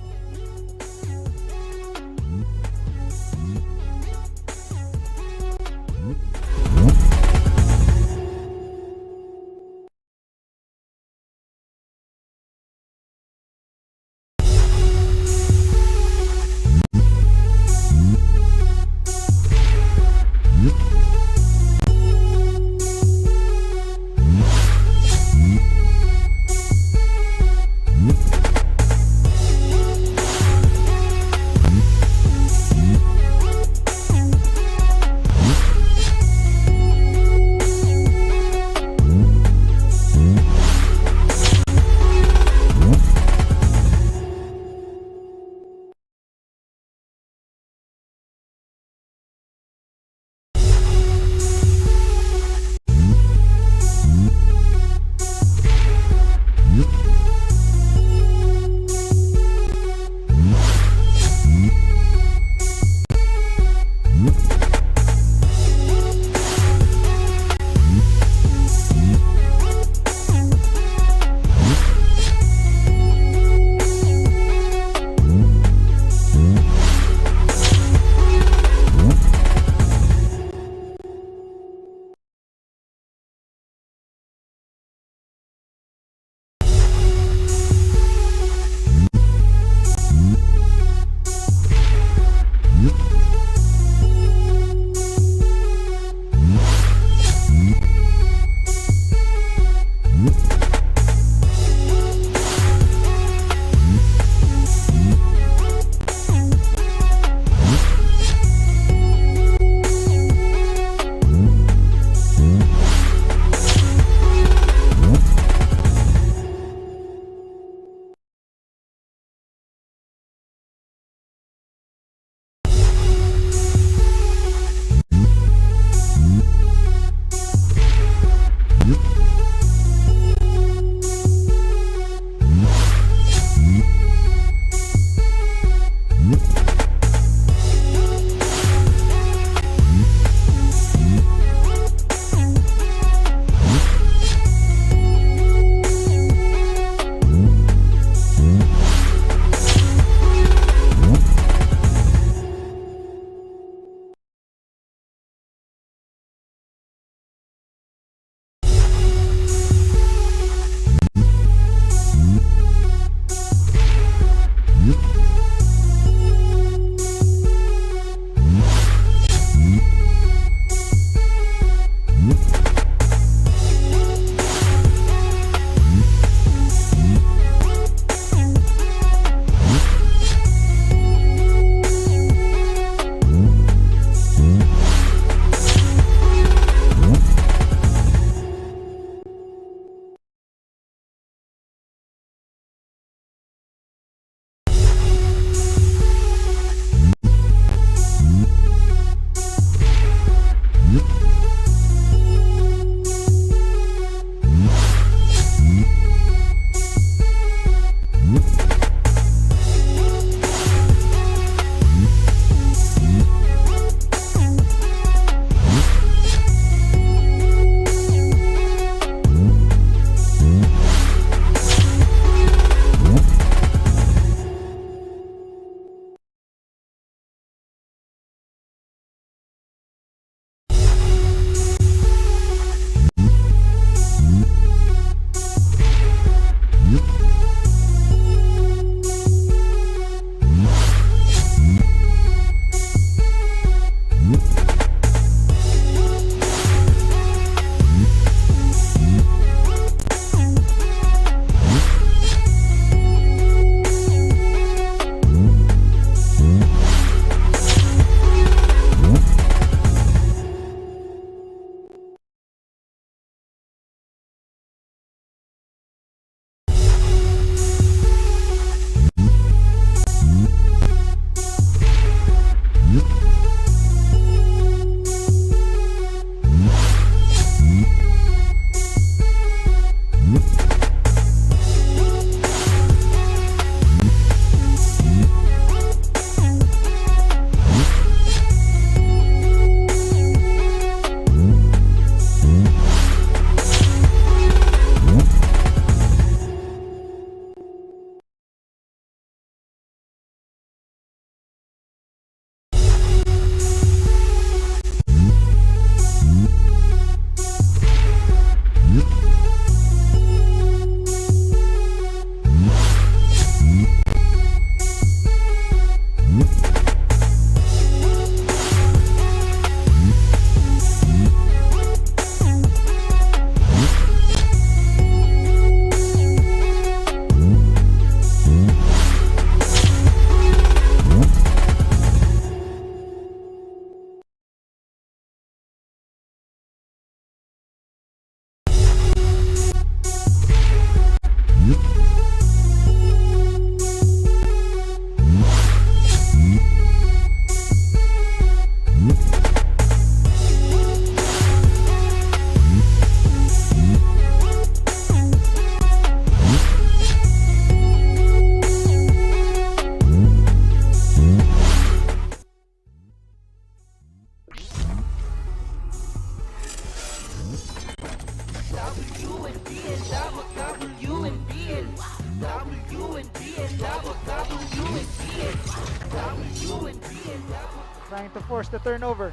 trying to force the turnover.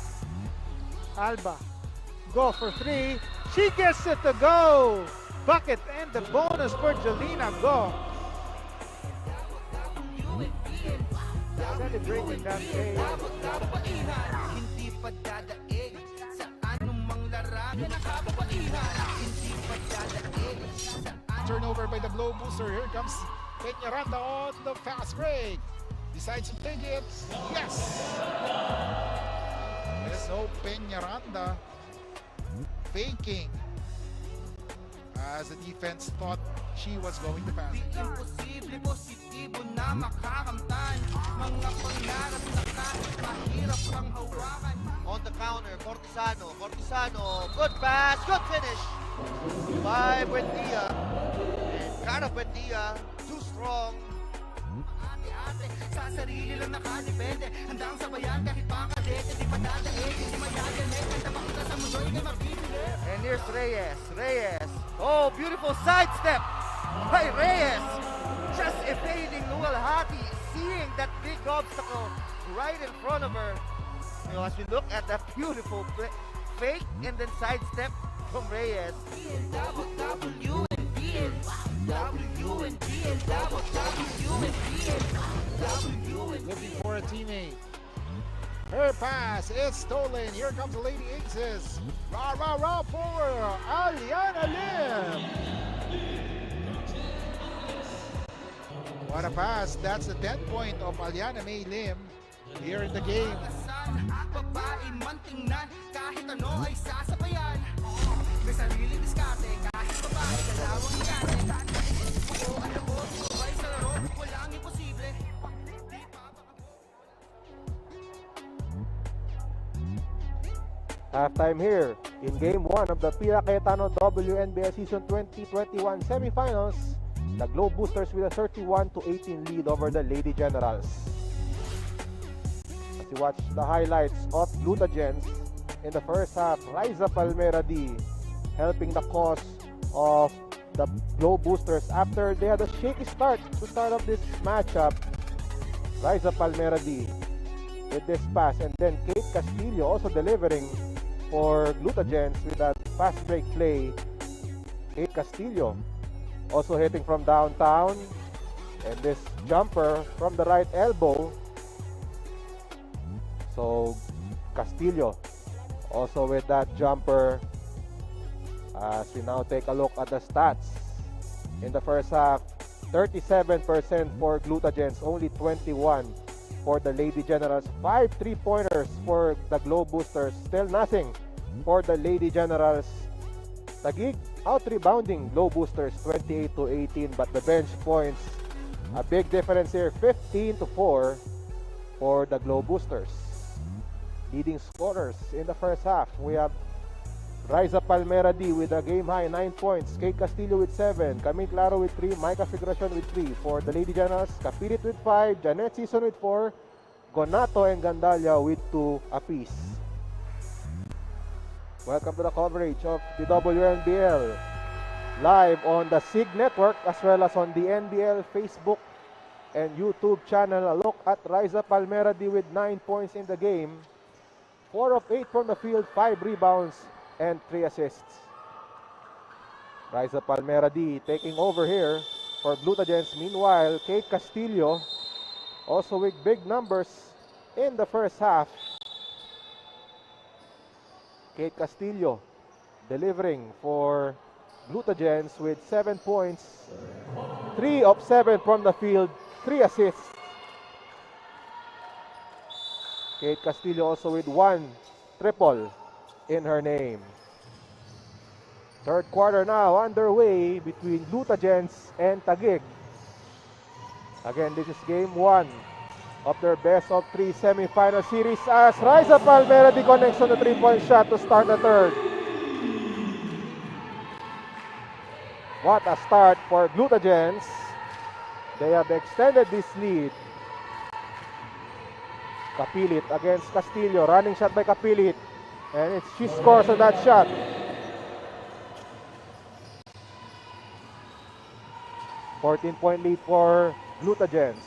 Alba, go for three. She gets it to go. Bucket and the bonus for Jelena Go. Celebrating that day. Turnover by the Glow Booster. Here comes Peñaranda on the fast break. Decides to take it. Yes! So Peñaranda faking as the defense thought she was going to pass it. On the counter, Cortizano, good pass, good finish by Buendia. And Cara Buendia, too strong. And here's Reyes. Oh, beautiful sidestep by Reyes. Just evading Lual Hati, seeing that big obstacle right in front of her. You know, as we look at that beautiful fake and then sidestep from Reyes. Looking for a teammate. Her pass is stolen. Here comes the Lady Aces. Rah for Aliana Lim. What a pass. That's the 10th point of Aliana May Lim here in the game. Halftime here in Game 1 of the Cayetano WNBL Season 2021 semifinals. The Globe Boosters with a 31-18 lead over the Lady Generals. As you watch the highlights of Glutagence in the first half, Riza Palmera D helping the cause of the Globe Boosters after they had a shaky start to start off this matchup. Riza Palmera D with this pass, and then Kate Castillo also delivering for Glutagence with that fast break play. Kate Castillo also hitting from downtown, and this jumper from the right elbow. So Castillo also with that jumper. As we now take a look at the stats in the first half, 37% for Glutagence, only 21 for the Lady Generals. 5 3-pointers for the Globe Boosters, still nothing for the Lady Generals. Taguig out-rebounding Globe Boosters 28-18, but the bench points, a big difference here, 15-4 for the Globe Boosters. Leading scorers in the first half, we have Riza Palmera D with a game-high 9 points, Kate Castillo with 7, Camille Claro with 3, Micah Figuracion with 3. For the Lady Generals, Capilit with 5, Janet Season with 4, Gonato and Gandalia with 2 apiece. Welcome to the coverage of the WNBL live on the SIG Network as well as on the NBL Facebook and YouTube channel. A look at Riza Palmera D with 9 points in the game, 4 of 8 from the field, 5 rebounds, and 3 assists. Riza Palmera D taking over here for Glutagence. Meanwhile, Kate Castillo also with big numbers in the first half. Kate Castillo delivering for Glutagence with 7 points, 3 of 7 from the field, 3 assists. Kate Castillo also with 1 triple in her name. Third quarter now underway between Glutagence and Taguig. Again, this is game 1 of their best of 3 semi-final series as Riza Palmera D connects on the 3-point shot to start the third. What a start for Glutagence. They have extended this lead. Capilit against Castillo, running shot by Capilit, and she scores on that shot. .14 lead for Glutagence.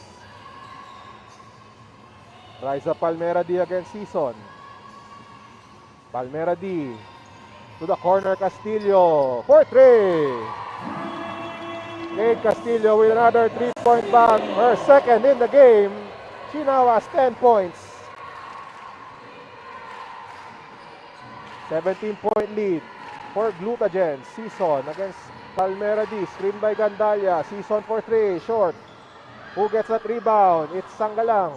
Rise up Palmera D against Season. Palmera D to the corner, Castillo for 3. Kate Castillo with another 3-point bomb, her second in the game. She now has 10 points. 17-point lead for Glutagence. Season against Palmera D. Screen by Gandalia. Season for 3. Short. Who gets that rebound? It's Sangalang.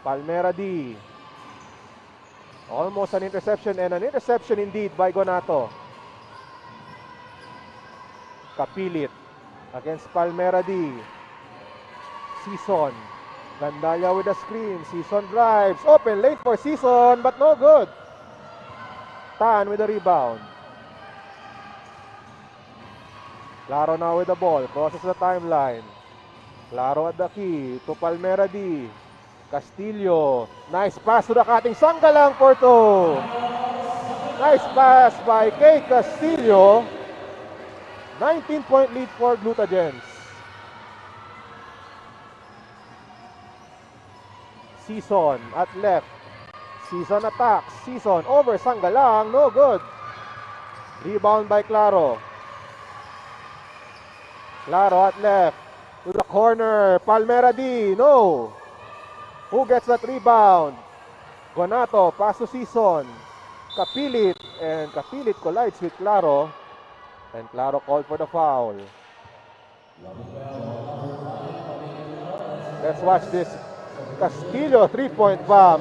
Palmera D. Almost an interception, and an interception indeed by Gonato. Kapilit against Palmera D. Season. Gandalia with a screen. Season drives. Open lane for Season, but no good. Tan with the rebound. Claro now with the ball. Crosses the timeline. Claro at the key to Palmera D. Castillo. Nice pass to the cutting Sangalang for 2. Nice pass by Kate Castillo. 19-point lead for Glutagence. Season at left. Season attacks. Season over Sangalang. No good. Rebound by Claro. Claro at left. To the corner. Palmera D. No. Who gets that rebound? Gonato. Pass to Season. Kapilit. And Kapilit collides with Claro. And Claro called for the foul. Let's watch this Castillo 3-point bomb.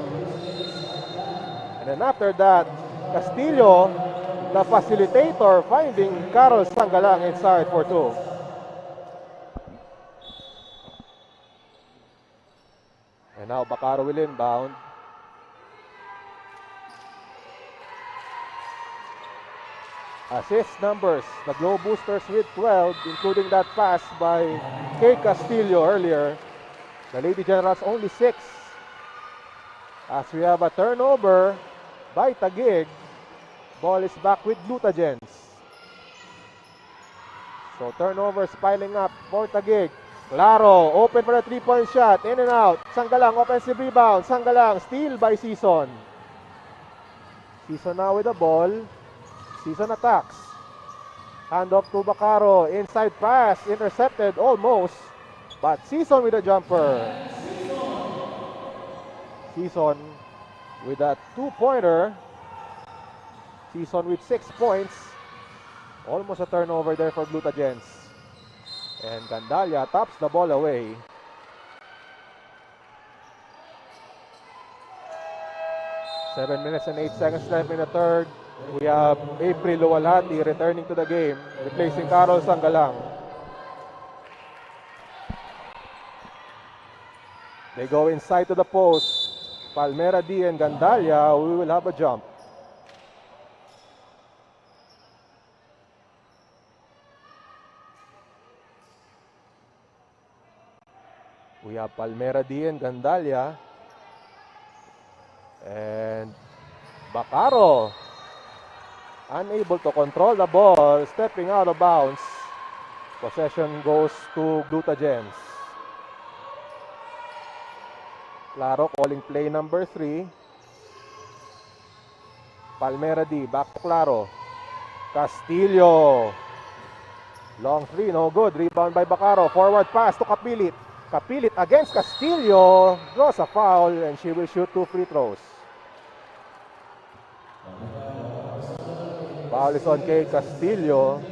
And then after that, Castillo, the facilitator, finding Carol Sangalang inside for 2. And now Bacaro will inbound. Assist numbers, the Globe Boosters with 12, including that pass by Kay Castillo earlier. The Lady Generals only 6. As we have a turnover by Taguig. Ball is back with Glutagence. So turnovers piling up for Taguig. Claro, open for a 3-point shot. In and out. Sangalang, offensive rebound. Sangalang, steal by Season. Season now with the ball. Season attacks. Hand off to Bacaro. Inside pass. Intercepted almost. But Season with a jumper. Season with that 2-pointer. Season with 6 points. Almost a turnover there for Glutagence. And Gandalia taps the ball away. Seven minutes and 8 seconds left in the third. We have April Luwalhati returning to the game, replacing Carol Sangalang. They go inside to the post. Palmera D and Gandalia, we will have a jump. We have Palmera D and Gandalia. And Bacaro, unable to control the ball, stepping out of bounds. Possession goes to Glutagence. Claro calling play number 3. Palmera D, back to Claro. Castillo. Long 3, no good. Rebound by Bacaro. Forward pass to Kapilit. Kapilit against Castillo. Draws a foul and she will shoot 2 free throws. Foul is on Kay Castillo.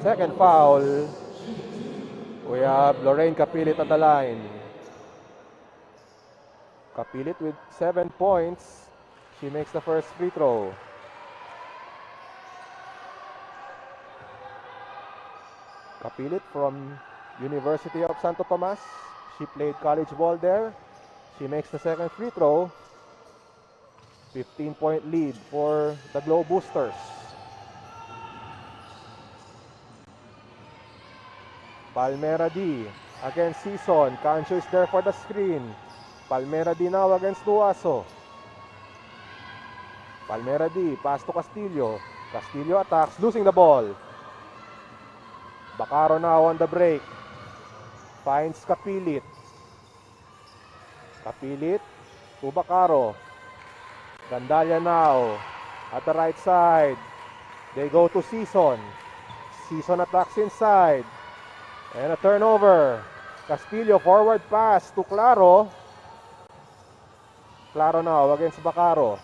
Second foul. We have Lorraine Kapilit at the line. Kapilit with 7 points. She makes the first free throw. Kapilit from University of Santo Tomas. She played college ball there. She makes the second free throw. 15-point lead for the Globe Boosters. Palmera D against Season. Cancho is there for the screen. Palmera D now against Duaso. Palmera D, pass to Castillo. Castillo attacks, losing the ball. Bacaro now on the break. Finds Kapilit. Kapilit to Bacaro. Gandalia now at the right side. They go to Season. Season attacks inside. And a turnover. Castillo forward pass to Claro. Claro now against Bacaro.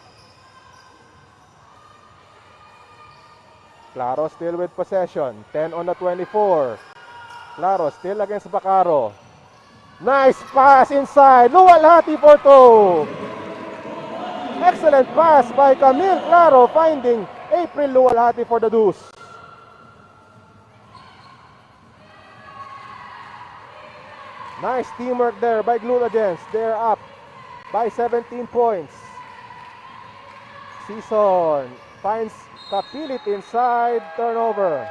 Claro still with possession. 10 on the 24. Claro still against Bacaro. Nice pass inside. Luwalhati for two. Excellent pass by Camille Claro, finding April Luwalhati for the deuce. Nice teamwork there by Glutagence. They're up by 17 points. Season finds Kapilit inside, turnover.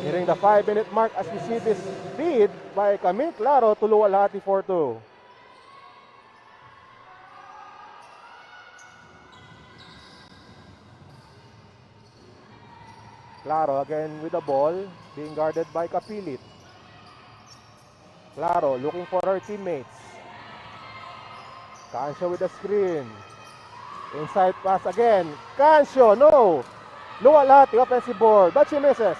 Nearing the 5-minute mark as we see this feed by Camille Claro to Luwalhati for two. Claro again with the ball, being guarded by Kapilit. Claro looking for her teammates. Cancio with the screen. Inside pass again. Cancio, no! Luwalhati, offensive board, but she misses.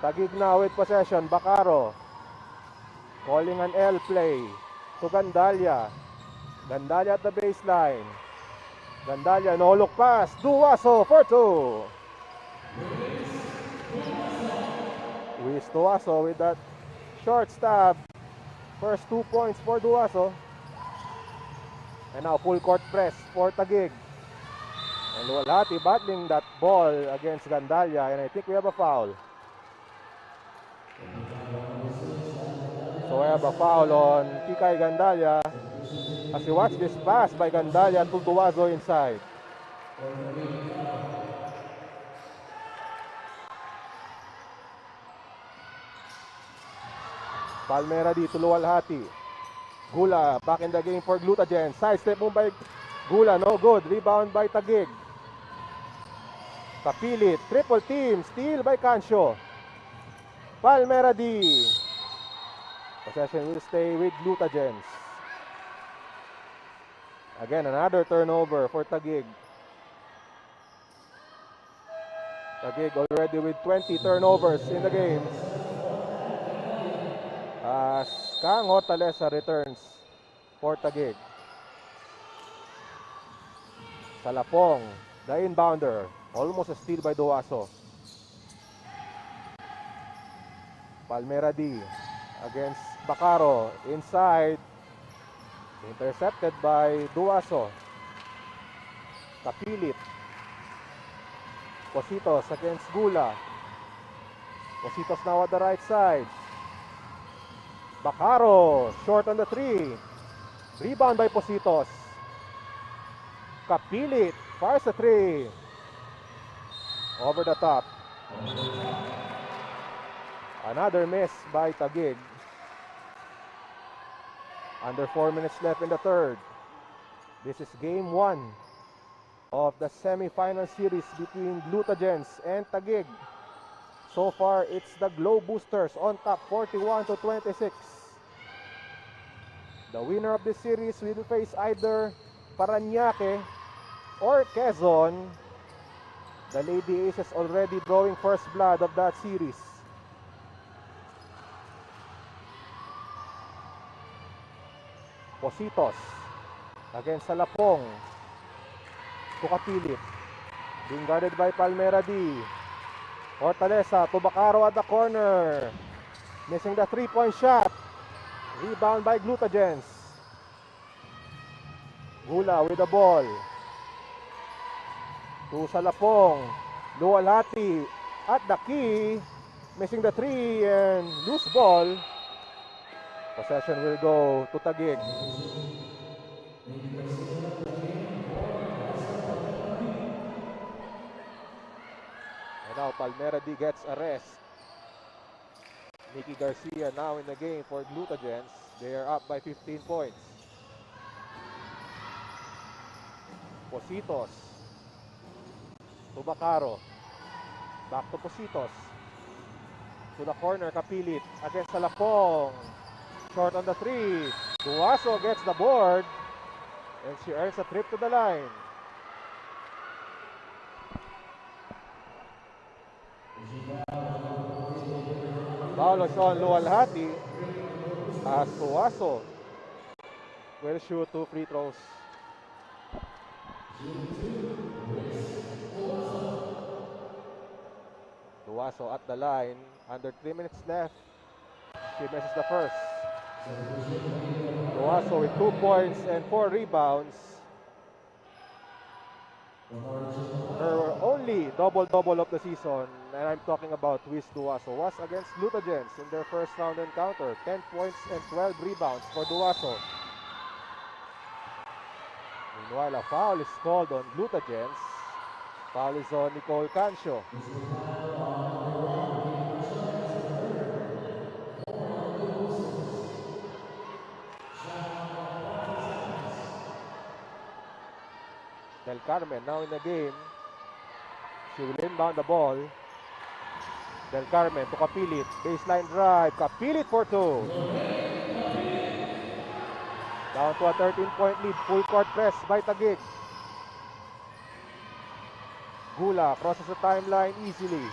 Taguig now with possession. Bacaro calling an L play to Gandalia. Gandalia at the baseline. Gandalia, no look pass. Duaso for two. Luis Duaso with that short stab. First 2 points for Duaso. And now full court press for Taguig. And Luwalhati battling that ball against Gandalia. And I think we have a foul. So we have a foul on Kikay Gandalia as you watch this pass by Gandalia to Duaso inside. Palmera dito Luwalhati. Gula back in the game for Glutagence. Side step move by Gula, no good. Rebound by Taguig. Kapilit, triple team, steal by Cancio. Palmera D. Possession will stay with Glutagence. Again, another turnover for Taguig. Taguig already with 20 turnovers in the game. As Kang Hortaleza returns for Taguig. Salapong, the inbounder. Almost a steal by Duaso. Palmera D against Bacaro. Inside. Intercepted by Duaso. Kapilit. Positos against Gula. Positos now at the right side. Bacaro, short on the three. Rebound by Positos. Kapilit, fires a three. Over the top. Another miss by Taguig. Under 4 minutes left in the third. This is game 1 of the semi-final series between Glutagence and Taguig. So far, it's the Glow Boosters on top 41-26. The winner of this series will face either Parañaque or Quezon. The Lady Aces already drawing first blood of that series. Positos against Salapong. Tukapilit. Being guarded by Palmera D. Hortaleza to Bacaro at the corner. Missing the 3-point shot. Rebound by Glutagence. Gula with the ball. To Salapong. Luwalhati at the key. Missing the 3 and loose ball. Possession will go to Taguig. And now Palmera D gets a rest. Nikki Garcia now in the game for Glutagence. They are up by 15 points. Positos to Bacaro. Back to Positos. To the corner, Kapilit against Salapong. Short on the 3. Duaso gets the board. And she earns a trip to the line. Foul is on Luwalhati as Duaso will shoot 2 free throws. Duaso at the line. Under 3 minutes left. She misses the first. Duaso with 2 points and 4 rebounds. Her only double-double of the season, and I'm talking about Luis Duaso, was against Glutagence in their first round encounter. 10 points and 12 rebounds for Duaso. Meanwhile, a foul is called on Glutagence. Foul is on Nicole Cancio. Del Carmen now in the game. She will inbound the ball. Del Carmen to Kapilit. Baseline drive. Kapilit for 2. Down to a 13-point lead. Full court press by Taguig. Gula crosses the timeline easily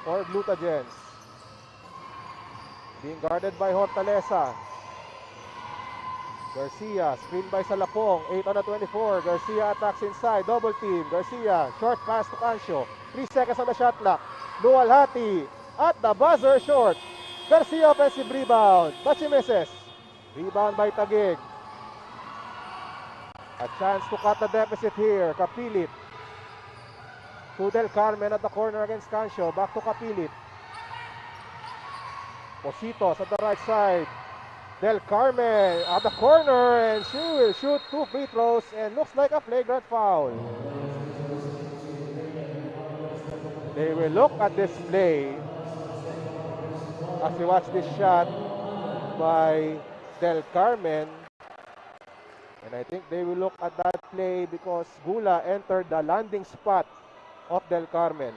for Glutagence. Being guarded by Hortaleza. Garcia, screen by Salapong, 8 on the 24. Garcia attacks inside, double team. Garcia, short pass to Cancio. 3 seconds on the shot clock. Luwalhati at the buzzer, short. Garcia offensive rebound, but she misses. Rebound by Taguig. A chance to cut the deficit here. Kapilit to Del Carmen at the corner against Cancio. Back to Kapilit. Positos at the right side. Del Carmen at the corner, and she will shoot 2 free throws and looks like a flagrant foul. They will look at this play as we watch this shot by Del Carmen. And I think they will look at that play because Gula entered the landing spot of Del Carmen.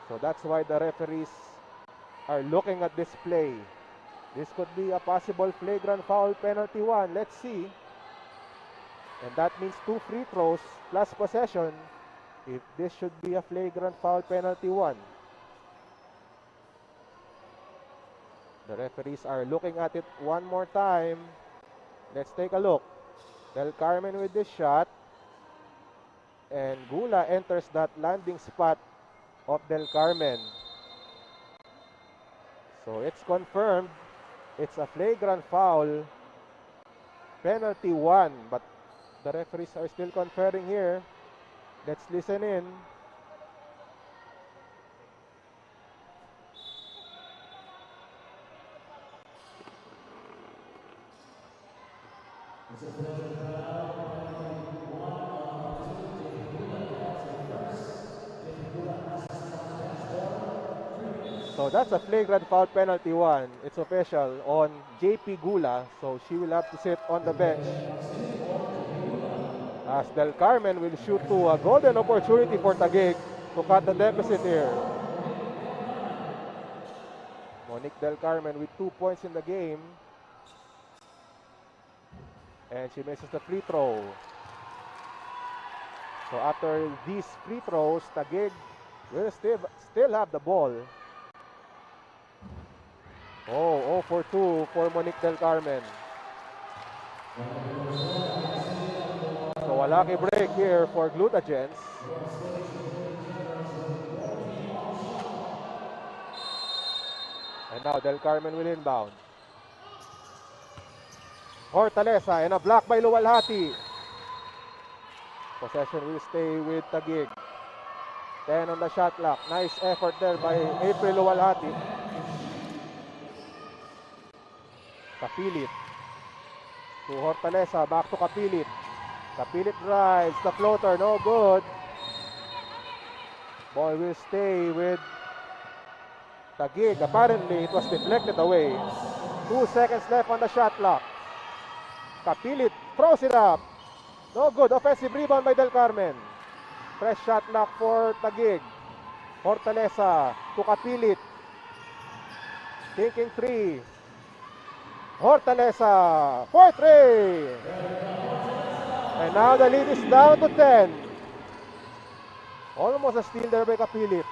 So that's why the referees are looking at this play. This could be a possible flagrant foul penalty 1. Let's see. And that means 2 free throws plus possession if this should be a flagrant foul penalty 1. The referees are looking at it one more time. Let's take a look. Del Carmen with this shot. And Gula enters that landing spot of Del Carmen. So it's confirmed. It's a flagrant foul, penalty 1, but the referees are still conferring here. Let's listen in. So that's a flagrant foul penalty 1. It's official on JP Gula. So she will have to sit on the bench. As Del Carmen will shoot 2. A golden opportunity for Taguig to cut the deficit here. Monique Del Carmen with 2 points in the game. And she misses the free throw. So after these free throws, Taguig will still have the ball. Oh, 0 for 2 for Monique Del Carmen. So a lucky break here for Glutagence. And now Del Carmen will inbound. Hortaleza and a block by Luwalhati. Possession will stay with Taguig. 10 on the shot clock. Nice effort there by April Luwalhati. Kapilit to Hortaleza, back to Kapilit. Kapilit drives, the floater, no good. Ball will stay with Taguig. Apparently, it was deflected away. 2 seconds left on the shot clock. Kapilit throws it up. No good. Offensive rebound by Del Carmen. Fresh shot clock for Taguig. Fortaleza to Kapilit. Thinking 3. Fortaleza for 3. And now the lead is down to 10. Almost a steal there by Kapilit.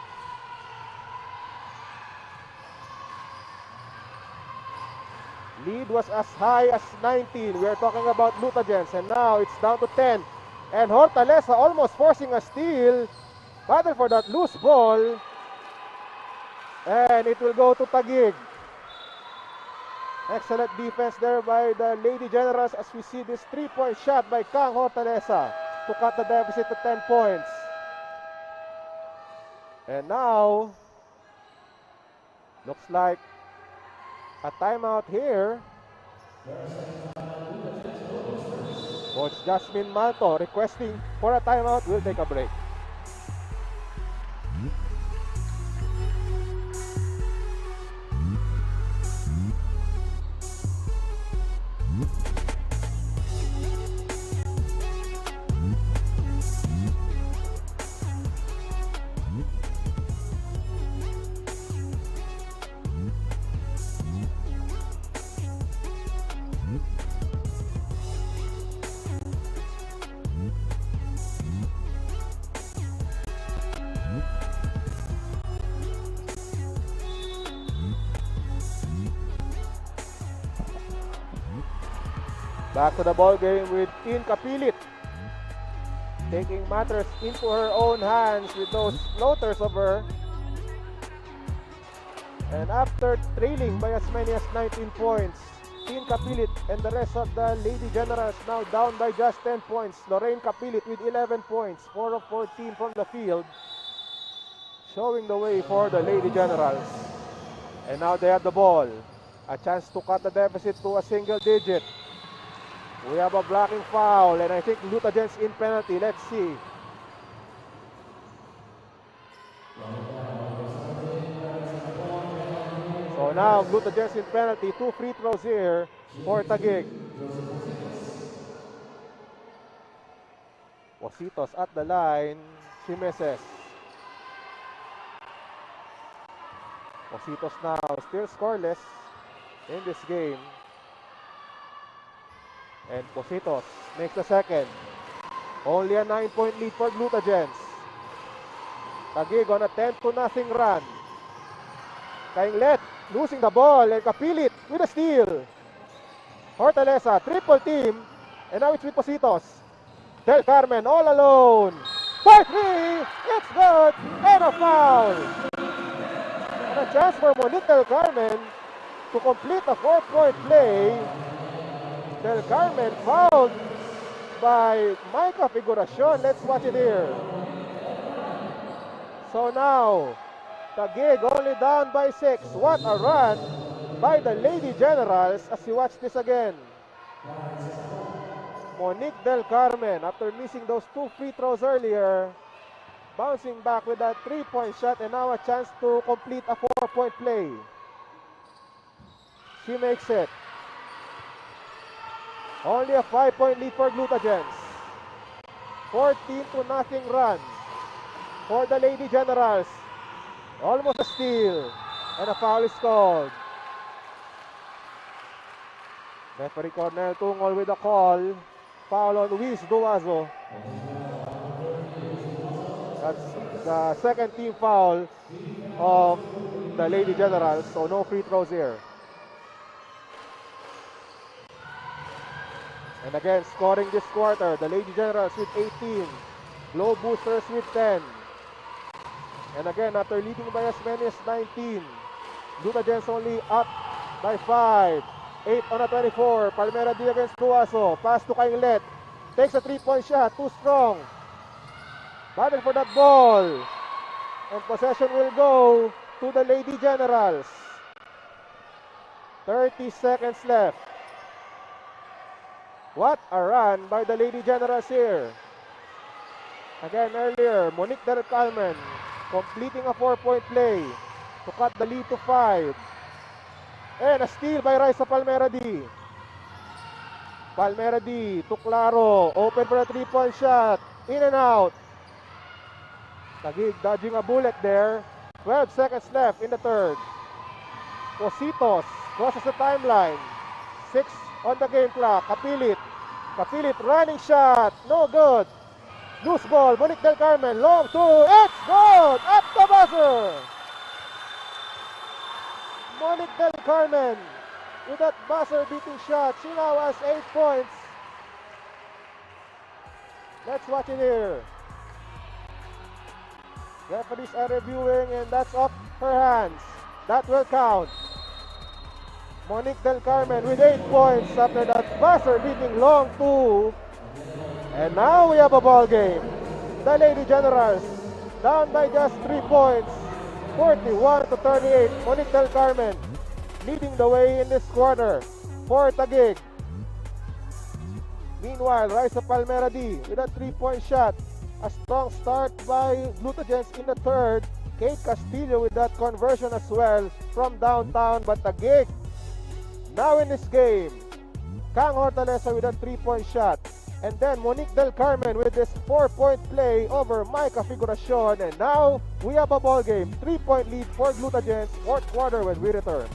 Lead was as high as 19. We are talking about Glutagence, and now it's down to 10. And Fortaleza almost forcing a steal. Battle for that loose ball. And it will go to Taguig. Excellent defense there by the Lady Generals as we see this 3-point shot by Kang Fortaleza to cut the deficit to 10 points. And now, looks like a timeout here. Coach Jasmine Malto requesting for a timeout. We'll take a break. Back to the ball game with Tin Kapilit, taking matters into her own hands with those floaters of her. And after trailing by as many as 19 points, Tin Kapilit and the rest of the Lady Generals now down by just 10 points. Lorraine Kapilit with 11 points, 4 of 14 from the field, showing the way for the Lady Generals. And now they have the ball. A chance to cut the deficit to a single digit. We have a blocking foul, and I think Glutagence in penalty. Let's see. So now Glutagence in penalty. 2 free throws here for Taguig. Positos at the line. She misses. Positos now still scoreless in this game. And Positos makes the second. Only a 9-point lead for Glutagence. Taguig on a 10-0 run. Kainglet losing the ball, and Kapilit with a steal. Fortaleza triple team, and now it's with Positos. Del Carmen all alone. For 3, it's good, and a foul. And a chance for Monique Del Carmen to complete a 4-point play. Del Carmen fouled by Micah Figuracion. Let's watch it here. So now, Taguig only down by 6. What a run by the Lady Generals as you watch this again. Monique Del Carmen, after missing those 2 free throws earlier, bouncing back with that 3-point shot, and now a chance to complete a 4-point play. She makes it. Only a 5-point lead for Glutagence. 14-0 run for the Lady Generals. Almost a steal, and a foul is called. Referee Cornel Tungol with a call. Foul on Luis Duazo. That's the second team foul of the Lady Generals, so no free throws here. And again, scoring this quarter, the Lady Generals with 18, Globe Boosters with 10. And again, after leading by as many as 19, Glutagence only up by 5. 8 on a 24. Palmera D against Duazo. Pass to Kainglet. Takes a 3-point shot. Too strong. Battle for that ball. And possession will go to the Lady Generals. 30 seconds left. What a run by the Lady Generals here. Again earlier, Monique Del Carmen completing a 4-point play to cut the lead to 5. And a steal by Raisa Palmera D. Palmera D to Claro. Open for a 3-point shot. In and out. Taguig dodging a bullet there. 12 seconds left in the third. Positos crosses the timeline. 6 on the game clock. Kapilit. Kapilit running shot. No good. Loose ball. Monique Del Carmen. Long two. It's good. At the buzzer. Monique Del Carmen with that buzzer beating shot. She now has 8 points. Let's watch it here. Referees are reviewing and that's off her hands. That will count. Monique Del Carmen with 8 points after that buzzer beating long two. And now we have a ball game. The Lady Generals down by just 3 points. 41 to 38. Monique Del Carmen leading the way in this quarter for Taguig. Meanwhile, Raisa Palmera D with a 3-point shot. A strong start by Glutagence in the third. Kate Castillo with that conversion as well from downtown. But Taguig now in this game. Kang Hortaleza with a 3-point shot. And then Monique Del Carmen with this 4-point play over Micah Figuracion. And now we have a ball game. 3-point lead for Glutagence. Fourth quarter when we return.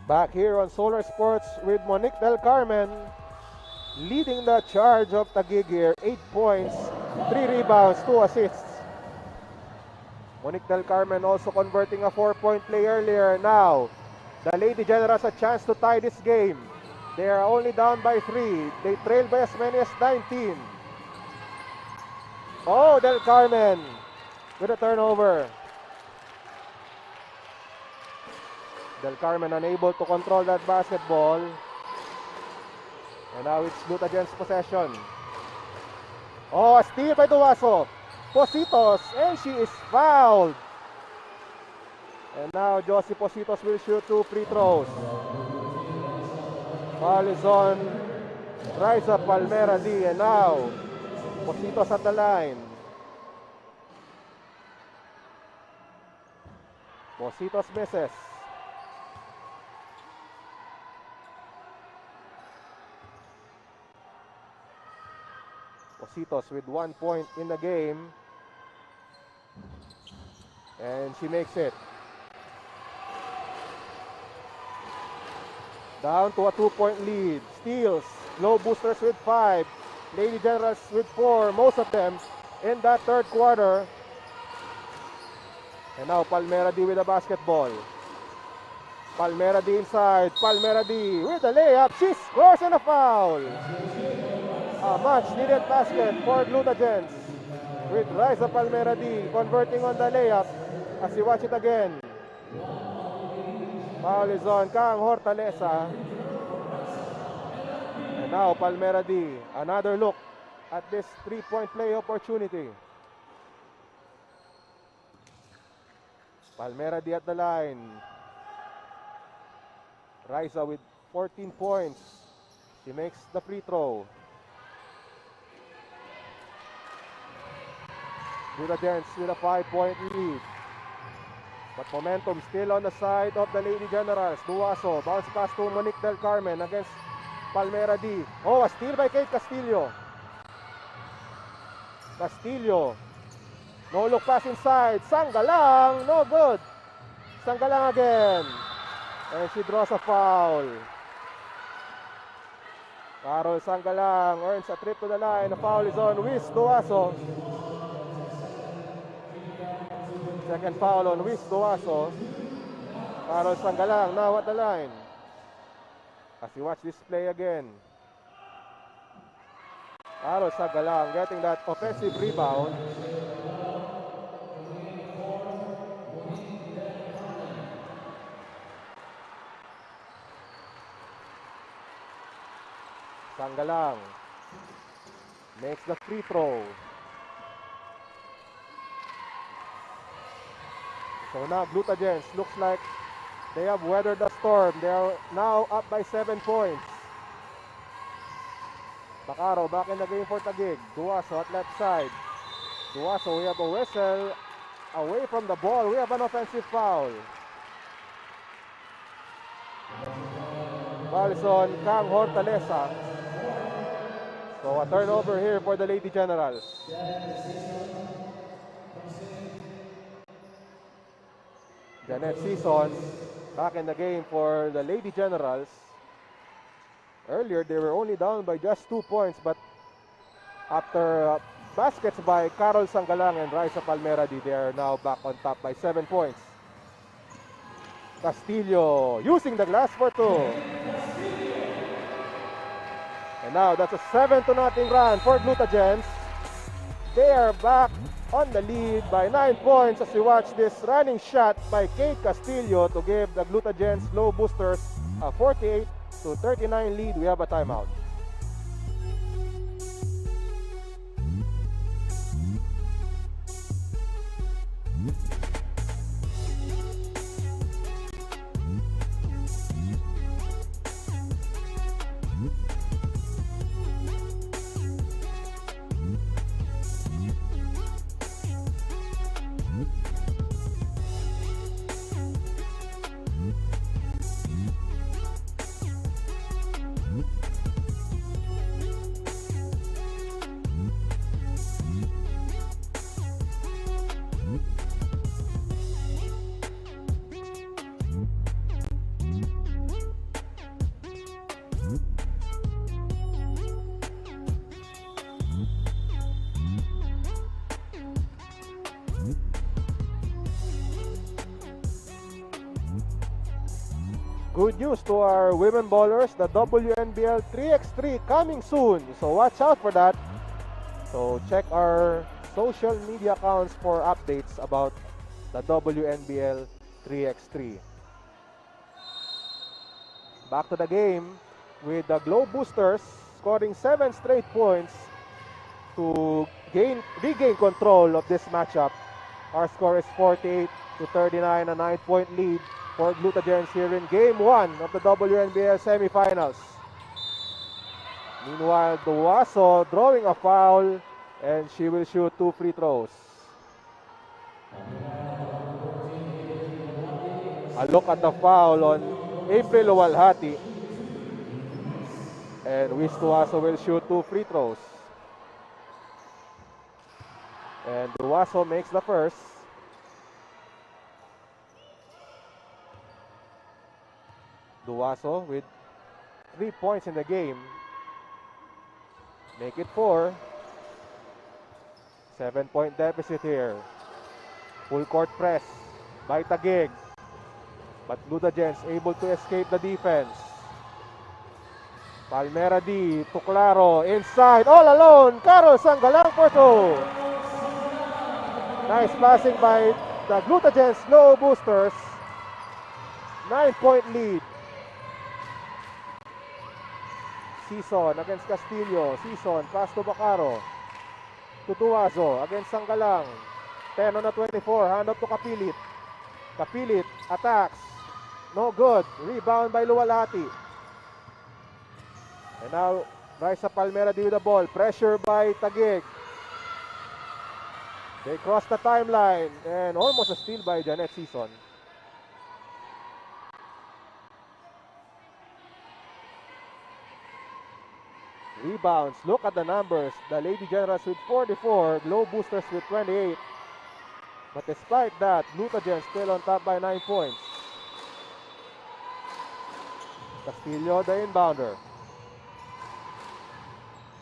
Back here on Solar Sports with Monique Del Carmen leading the charge of Taguig here. 8 points, 3 rebounds, 2 assists. Monique Del Carmen also converting a 4-point play earlier. Now, the Lady Generals a chance to tie this game. They are only down by 3. They trail by as many as 19. Oh, Del Carmen with a turnover. Del Carmen unable to control that basketball. And now it's Glutagence possession. Oh, a steal by Duaso. Positos, and she is fouled. And now Josie Positos will shoot 2 free throws. Foul is on Raisa Palmera D. And now Positos at the line. Positos misses. Positos with 1 point in the game. And she makes it. Down to a 2-point lead. Steals. Low boosters with 5. Lady Generals with 4. Most of them in that third quarter. And now Palmera D with the basketball. Palmera D inside. Palmera D with the layup. She scores and a foul. A much needed basket for Glutagence with Raisa Palmera D converting on the layup as you watch it again. Foul is on Kang Hortaleza. And now Palmera D, another look at this 3-point play opportunity. Palmera D at the line. Raisa with 14 points. She makes the free throw. Glutagence with a 5-point lead. But momentum still on the side of the Lady Generals. Duaso, bounce pass to Monique Del Carmen against Palmera D. Oh, a steal by Kate Castillo. Castillo. No look pass inside. Sanggalang, no good. Sanggalang again. And she draws a foul. Carol Sanggalang earns a trip to the line. The foul is on Wiz Duaso. Second foul on Wiz Duaso. Carol Sanggalang now at the line. As you watch this play again. Carol Sagalang getting that offensive rebound. Sagalang makes the free throw. So now Glutagence looks like they have weathered the storm. They are now up by 7 points. Bacaro back in the game for Taguig. Duaso at left side. Duaso, we have a whistle away from the ball. We have an offensive foul. Foul is on Kang Hortaleza. So a turnover here for the Lady Generals. Janet Season back in the game for the Lady Generals. Earlier, they were only down by just 2 points, but after baskets by Carol Sanggalang and Raisa Palmeradi, they are now back on top by 7 points. Castillo using the glass for 2. And now that's a 7-0 run for Glutagence. They are back on the lead by 9 points as we watch this running shot by Kate Castillo to give the Glutagence Glow Boosters a 48-39 lead. We have a timeout. Good news to our women bowlers, the WNBL 3x3 coming soon. So watch out for that. So check our social media accounts for updates about the WNBL 3x3. Back to the game with the Glow Boosters scoring 7 straight points to regain control of this matchup. Our score is 48-39, a 9-point lead for Glutagence here in Game 1 of the WNBL semifinals. Meanwhile, Duaso drawing a foul, and she will shoot 2 free throws. A look at the foul on April Walhati. And Wiz Duaso will shoot 2 free throws. And Duaso makes the first. Duaso with 3 points in the game. Make it 4. 7-point deficit here. Full court press by Taguig. But Glutagence able to escape the defense. Palmeradi to Claro inside. All alone. Carol Sanggalang for 2. Nice passing by the Glutagence Glow Boosters. 9-point lead. Season against Castillo. Season pass to Bacaro. To Duaso against Sanggalang. 10 on the 24. Hand up to Kapilit. Kapilit attacks. No good. Rebound by Luwalhati. And now Raisa Palmeradi with the ball. Pressure by Taguig. They cross the timeline. And almost a steal by Janet Season. Rebounds. Look at the numbers. The Lady Generals with 44. Glow Boosters with 28. But despite that, Glutagence still on top by 9 points. Castillo, the inbounder.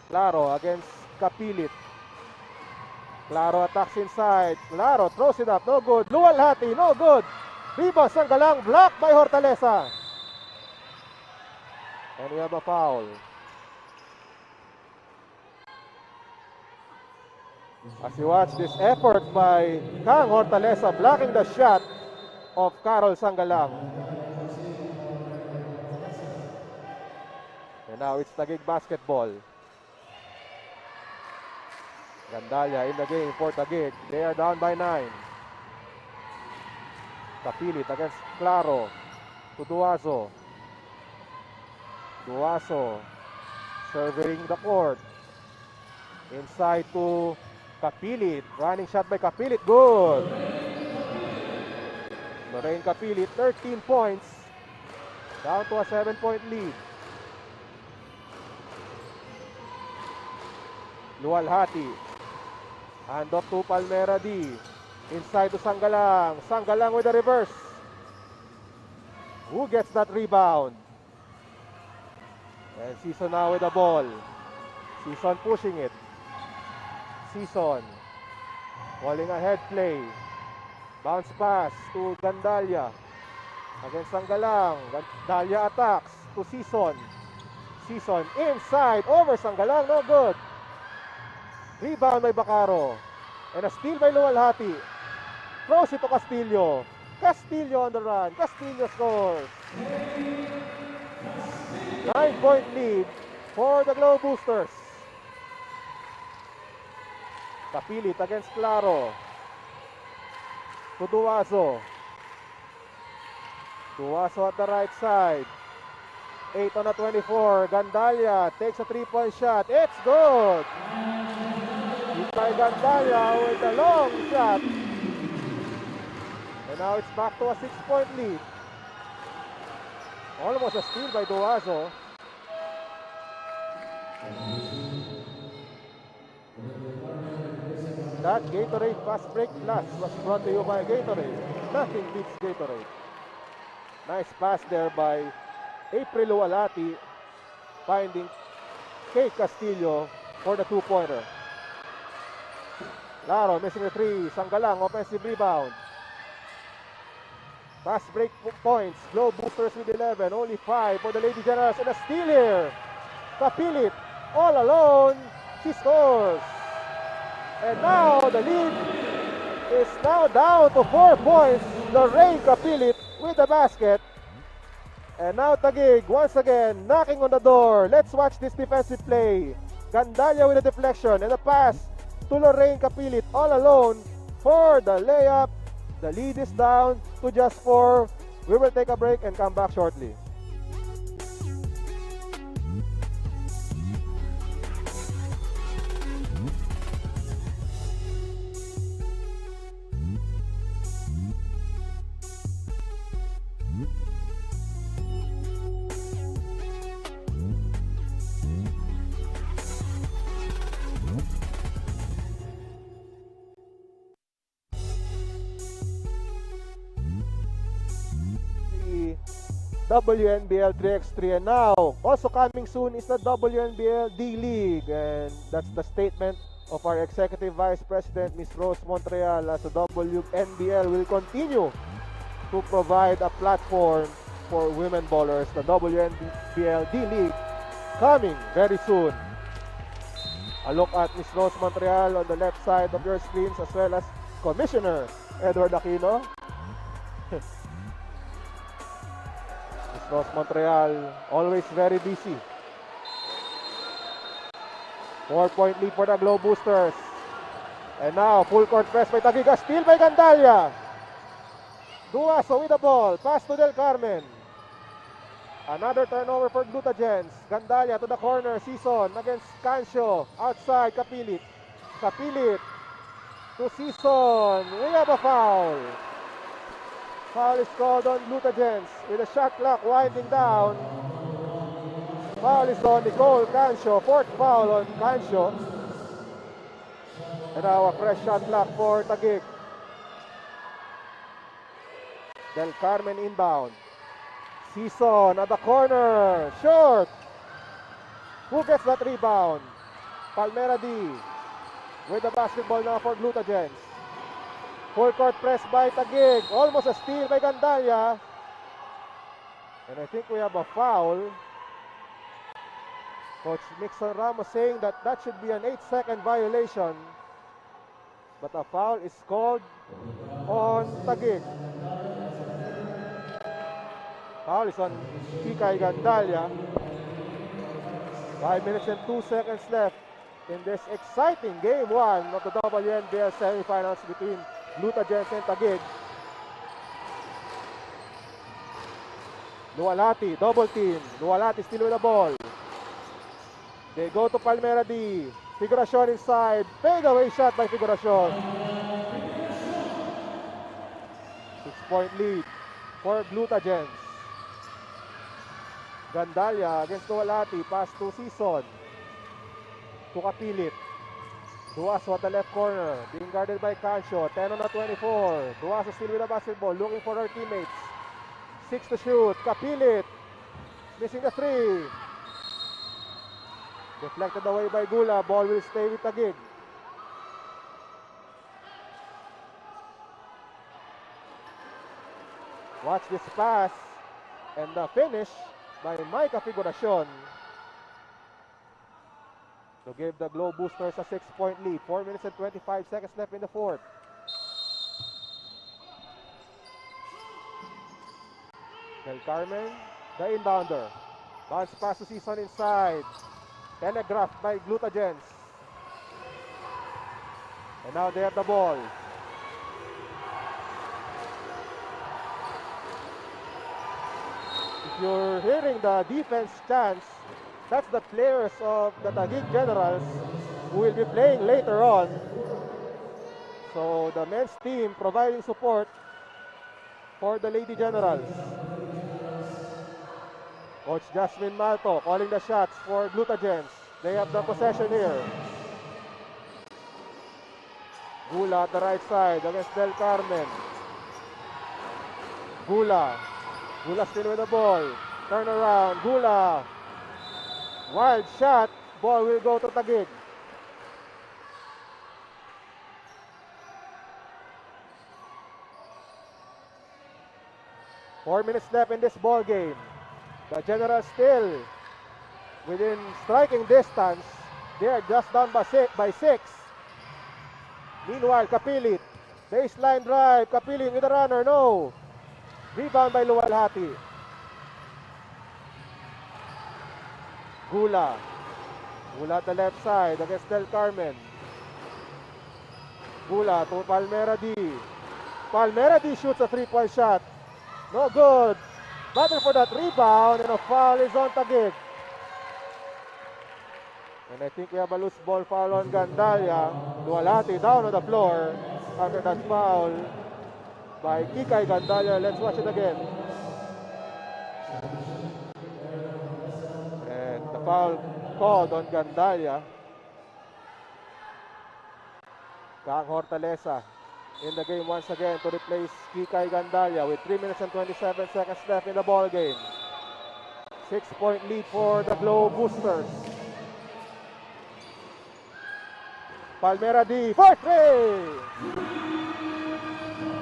Claro against Kapilit. Claro attacks inside. Claro throws it up. No good. Luwalhati. No good. Rebound Sanggalang. Blocked by Hortaleza. And we have a foul. As you watch this effort by Kang Hortaleza blocking the shot of Carol Sangalang. And now it's Taguig basketball. Gandalia in the game for Taguig. They are down by 9. Kapilit against Claro to Duazo. Duazo surveying the court. Inside to Kapilit. Running shot by Kapilit. Good. Lorraine Kapilit, 13 points. Down to a 7-point lead. Luwalhati. Hand off to Palmera D. Inside to Sangalang. Sangalang with a reverse. Who gets that rebound? And Season now with the ball. Season pushing it. Season. Calling ahead play. Bounce pass to Gandalia. Against Sangalang. Gandalia attacks to Season. Season inside. Over Sangalang. No good. Rebound by Bacaro. And a steal by Luwalhati. Throws it to Castillo. Castillo on the run. Castillo scores. 9-point lead for the Globe Boosters. Kapilit against Claro. To Duazo. Duazo at the right side. 8 on the 24. Gandalia takes a 3-point shot. It's good. By Gandalia with a long shot. And now it's back to a 6-point lead. Almost a steal by Duazo. That Gatorade Fast Break Plus was brought to you by Gatorade. Nothing beats Gatorade. Nice pass there by April Luwalhati, finding Kay Castillo for the 2-pointer. Laro missing the 3. Sangalang offensive rebound. Fast break points. Globe Boosters with 11. Only 5 for the Lady Generals. And a steal here. Kapilit all alone. She scores. And now the lead is now down to 4 points. Lorraine Kapilit with the basket. And now Taguig once again knocking on the door. Let's watch this defensive play. Gandalia with a deflection and a pass to Lorraine Kapilit all alone for the layup. The lead is down to just 4. We will take a break and come back shortly. WNBL 3x3, and now also coming soon is the WNBL D-League, and that's the statement of our Executive Vice President Ms. Rose Montreal, as the WNBL will continue to provide a platform for women bowlers. The WNBL D-League coming very soon. A look at Ms. Rose Montreal on the left side of your screens, as well as Commissioner Edward Aquino. Ms. Rose Montreal, always very busy. 4-point lead for the Globe Boosters. And now, full court press by Taguig. Steal by Gandalia. Duazo with the ball. Pass to Del Carmen. Another turnover for Glutagence. Gandalia to the corner. Season against Cancio. Outside, Kapilit. Kapilit to Season. We have a foul. Foul is called on Glutagence with the shot clock winding down. Foul is on Nicole Cancio. 4th foul on Cancio. And now a fresh shot clock for Taguig. Del Carmen inbound. Season at the corner. Short. Who gets that rebound? Palmera D with the basketball now for Glutagence. Full court press by Taguig. Almost a steal by Gandalia. And I think we have a foul. Coach Nixon Ramos saying that should be an 8-second violation. but a foul is called on Taguig. Foul is on Kikay Gandalia. 5 minutes and 2 seconds left in this exciting Game 1 of the WNBL semifinals between Glutagence and Taguig. Lualati, double team. Lualati still with the ball. They go to Palmera D. Figuracion inside. Fade away shot by Figuracion. 6-point lead for Glutagence. Gandalia against Lualati. Pass to Season. To Kapilit. Duaso at the left corner. Being guarded by Cancio. 10 on the 24. Duaso still with the basketball. Looking for her teammates. 6 to shoot. Kapilit. Missing the 3. Deflected away by Gula. Ball will stay with Taguig. Watch this pass. And the finish by Micah Figuracion to give the Globe Boosters a 6-point lead. 4 minutes and 25 seconds left in the fourth. Del Carmen, the inbounder. Bounce pass to Season inside. Telegraphed by Glutagence. And now they have the ball. If you're hearing the defense chants, that's the players of the Taguig Generals who will be playing later on. So the men's team providing support for the Lady Generals. Coach Jasmine Malto calling the shots for Glutagence. They have the possession here. Gula at the right side against Del Carmen. Gula still with the ball. Turn around. Gula. Wild shot. Ball will go to Taguig. Four minutes left in this ball game. The Generals still within striking distance. They are just down by 6. Meanwhile, Kapilit. Baseline drive. Kapilit with a runner. No. Rebound by Luwalhati. Gula at the left side against Del Carmen. Gula to Palmera D. Palmera D shoots a 3-point shot. No good. Battle for that rebound, and a foul is on Taguig. And I think we have a loose ball foul on Gandalia. Luwalhati down on the floor after that foul by Kikay Gandalia. Let's watch it again. And the foul called on Gandalia. Kang Hortaleza in the game once again to replace Kikay Gandalia with 3 minutes and 27 seconds left in the ball game. 6-point lead for the Globe Boosters. Palmera D for 3.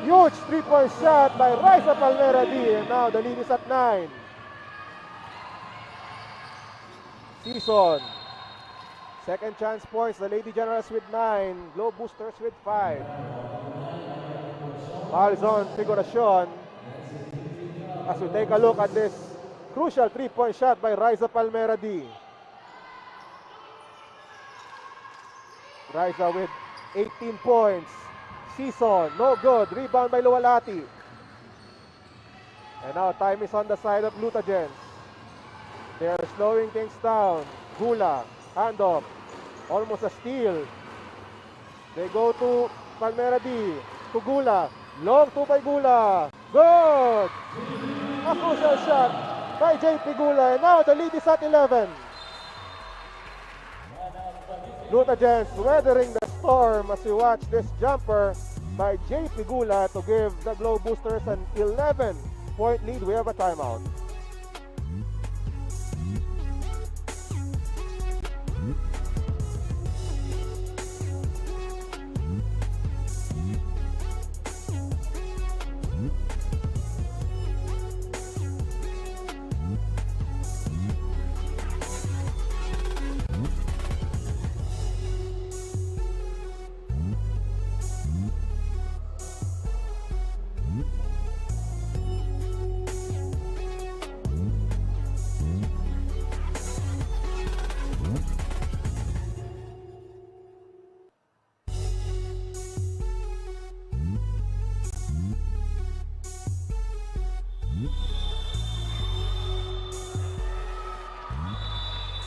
Huge 3-point shot by Raisa Palmera D, and now the lead is at 9. Season. Second chance points, the Lady Generals with 9, Globe Boosters with 5. Fouls on Figuracion as we take a look at this crucial 3-point shot by Raisa Palmera D. Raisa with 18 points. Season, no good. Rebound by Luwalhati. And now time is on the side of Glutagence. They are slowing things down. Gula, handoff. Almost a steal. They go to Palmera D. To Gula. Long 2 by Gula. Good! A crucial shot by JP Gula. And now the lead is at 11. Glutagence weathering the storm as we watch this jumper by JP Gula to give the Globe Boosters an 11-point lead. We have a timeout.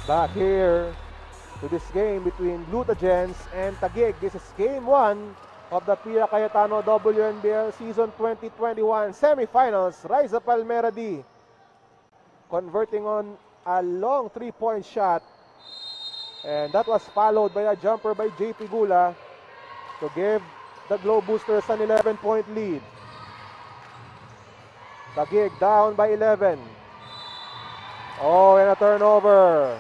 Back here to this game between Glutagence and Taguig. This is game 1 of the Pia Cayetano WNBL Season 2021 semifinals. Riza Palmera D converting on a long 3-point shot, and that was followed by a jumper by JP Gula to give the Globe Boosters an 11-point lead. Taguig down by 11. Oh, and a turnover.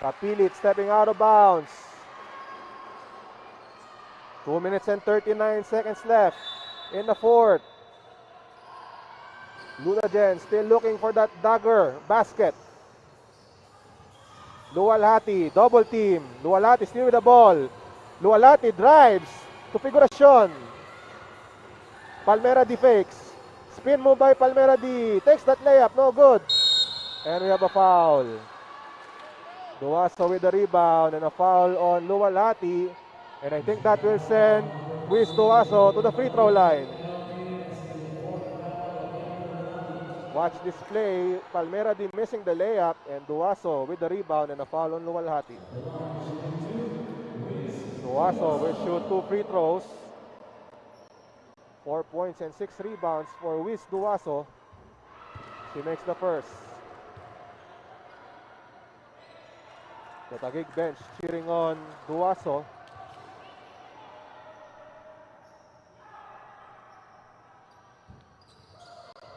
Kapilit stepping out of bounds. 2 minutes and 39 seconds left in the fourth. Glutagence still looking for that dagger basket. Luwalhati, double team. Luwalhati still with the ball. Luwalhati drives to Figuracion. Palmera D fakes. Spin move by Palmera D. Takes that layup, no good. And we have a foul. Duaso with the rebound and a foul on Luwalhati. And I think that will send Luis Duaso to the free throw line. Watch this play. Palmera D missing the layup and Duaso with the rebound and a foul on Luwalhati. Duaso will shoot 2 free throws. 4 points and 6 rebounds for Luis Duaso. She makes the first. The Taguig bench cheering on Duaso.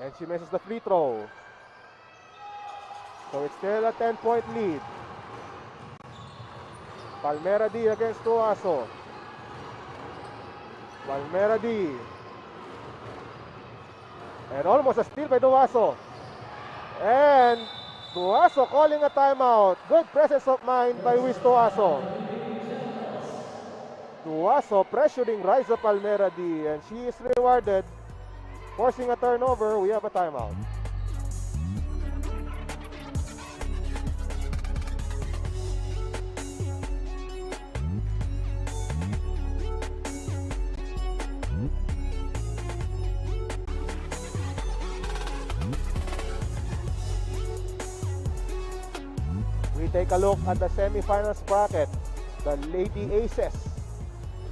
And she misses the free throw. So it's still a 10-point lead. Palmera D against Duaso. Palmera D. And almost a steal by Duaso. And Duaso calling a timeout. Good presence of mind by Luis Duaso. Duaso pressuring Riza Palmera D. And she is rewarded. Forcing a turnover, we have a timeout. We take a look at the semifinals bracket. The Lady Aces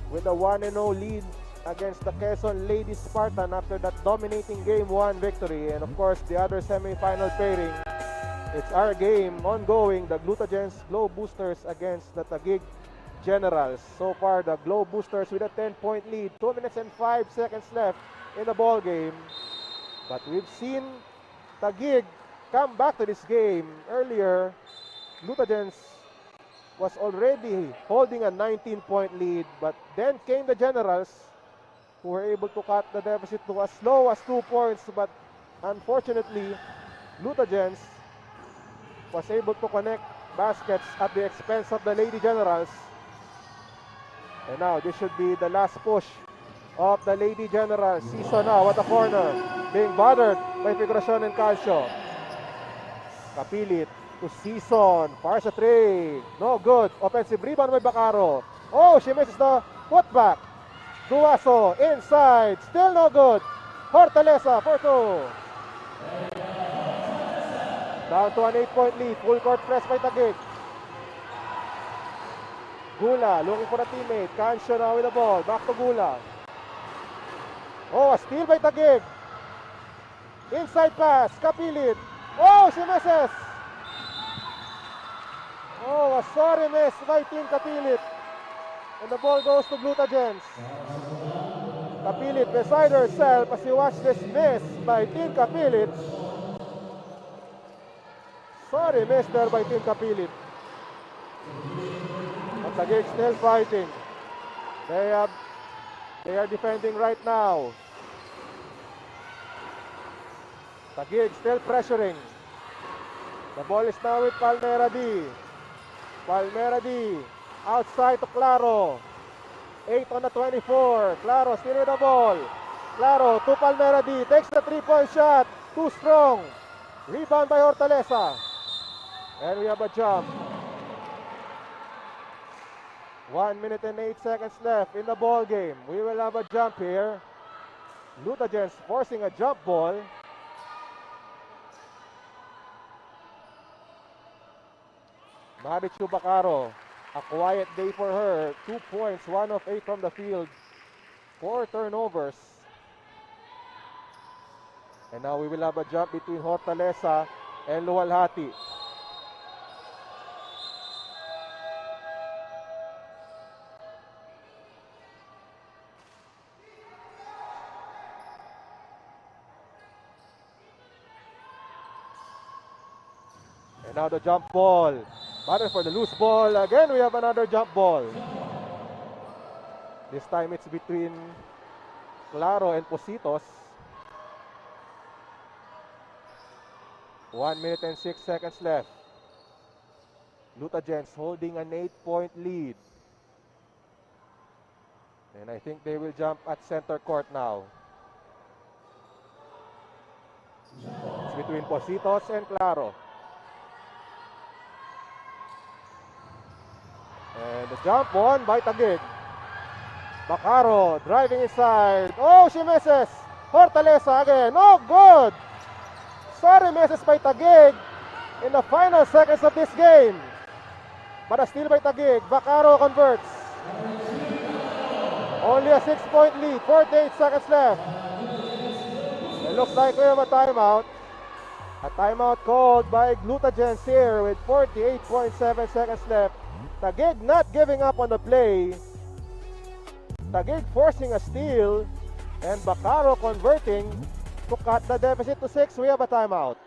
with a 1-0 lead against the Quezon Lady Spartan after that dominating Game 1 victory. And of course, the other semi-final pairing, it's our game ongoing, the Glutagence Globe Boosters against the Taguig Generals. So far, the Globe Boosters with a 10-point lead, 2 minutes and 5 seconds left in the ball game. But we've seen Taguig come back to this game. Earlier, Glutagence was already holding a 19-point lead, but then came the Generals, who were able to cut the deficit to as low as 2 points, but unfortunately, Glutagence was able to connect baskets at the expense of the Lady Generals. And now, this should be the last push of the Lady Generals. Season now at the corner, being bothered by Figuracion and Calcio. Kapilit to Season, fires a three, no good. Offensive rebound by Bacaro. Oh, she misses the putback. Duaso inside, still no good. Hortaleza for 2. Down to an 8-point lead. Full court press by Taguig. Gula looking for a teammate. Cancio now with the ball. Back to Gula. Oh, a steal by Taguig. Inside pass. Kapilit. Oh, she misses. Oh, a sorry miss by Team Kapilit. And the ball goes to Glutagence. Kapilit beside herself as you watch this miss by Team Kapilit. Sorry miss there by Team Kapilit. But Taguig still fighting. They are defending right now. Taguig still pressuring. The ball is now with Palmera D. Palmera D. Outside to Claro. 8 on the 24. Claro still with the ball. Claro to Palmera D. Takes the 3-point shot. Too strong. Rebound by Hortaleza. And we have a jump. 1 minute and 8 seconds left in the ball game. We will have a jump here. Glutagence forcing a jump ball. Marichu Bacaro, a quiet day for her. 2 points, 1 of 8 from the field. 4 turnovers. And now we will have a jump between Hortaleza and Luwalhati. And now the jump ball. Battle for the loose ball. Again, we have another jump ball. This time it's between Claro and Positos. 1 minute and 6 seconds left. Glutagence holding an 8-point lead. And I think they will jump at center court now. It's between Positos and Claro. And the jump won by Taguig. Bacaro driving inside. Oh, she misses. Hortaleza again. No good. Sorry, misses by Taguig in the final seconds of this game. But a steal by Taguig. Bacaro converts. Only a 6-point lead. 48 seconds left. It looks like we have a timeout. A timeout called by Glutagence here with 48.7 seconds left. Taguig not giving up on the play. Taguig forcing a steal. And Bacaro converting to cut the deficit to 6. We have a timeout.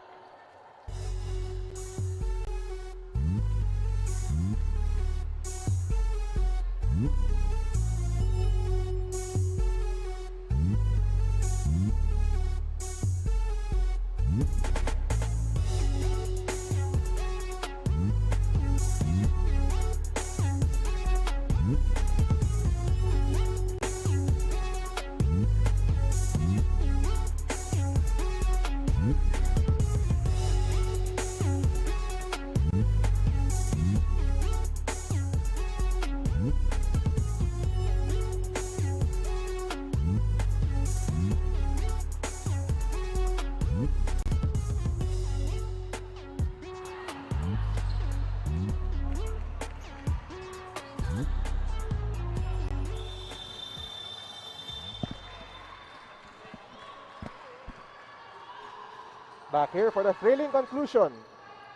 Back here for the thrilling conclusion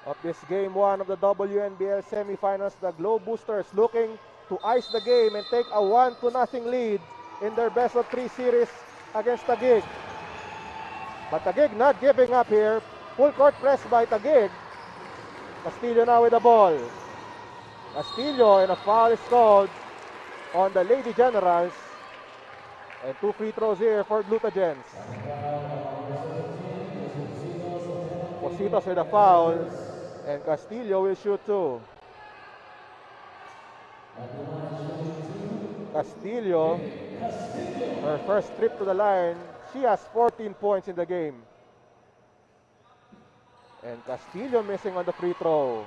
of this game 1 of the WNBL semifinals. The Globe Boosters looking to ice the game and take a 1-0 lead in their best of 3 series against Taguig. But Taguig not giving up here. Full court press by Taguig. Castillo now with the ball. Castillo, and a foul is called on the Lady Generals. And 2 free throws here for Glutagence. Positos with a foul, and Castillo will shoot 2. Castillo, her first trip to the line, she has 14 points in the game. And Castillo missing on the free throw.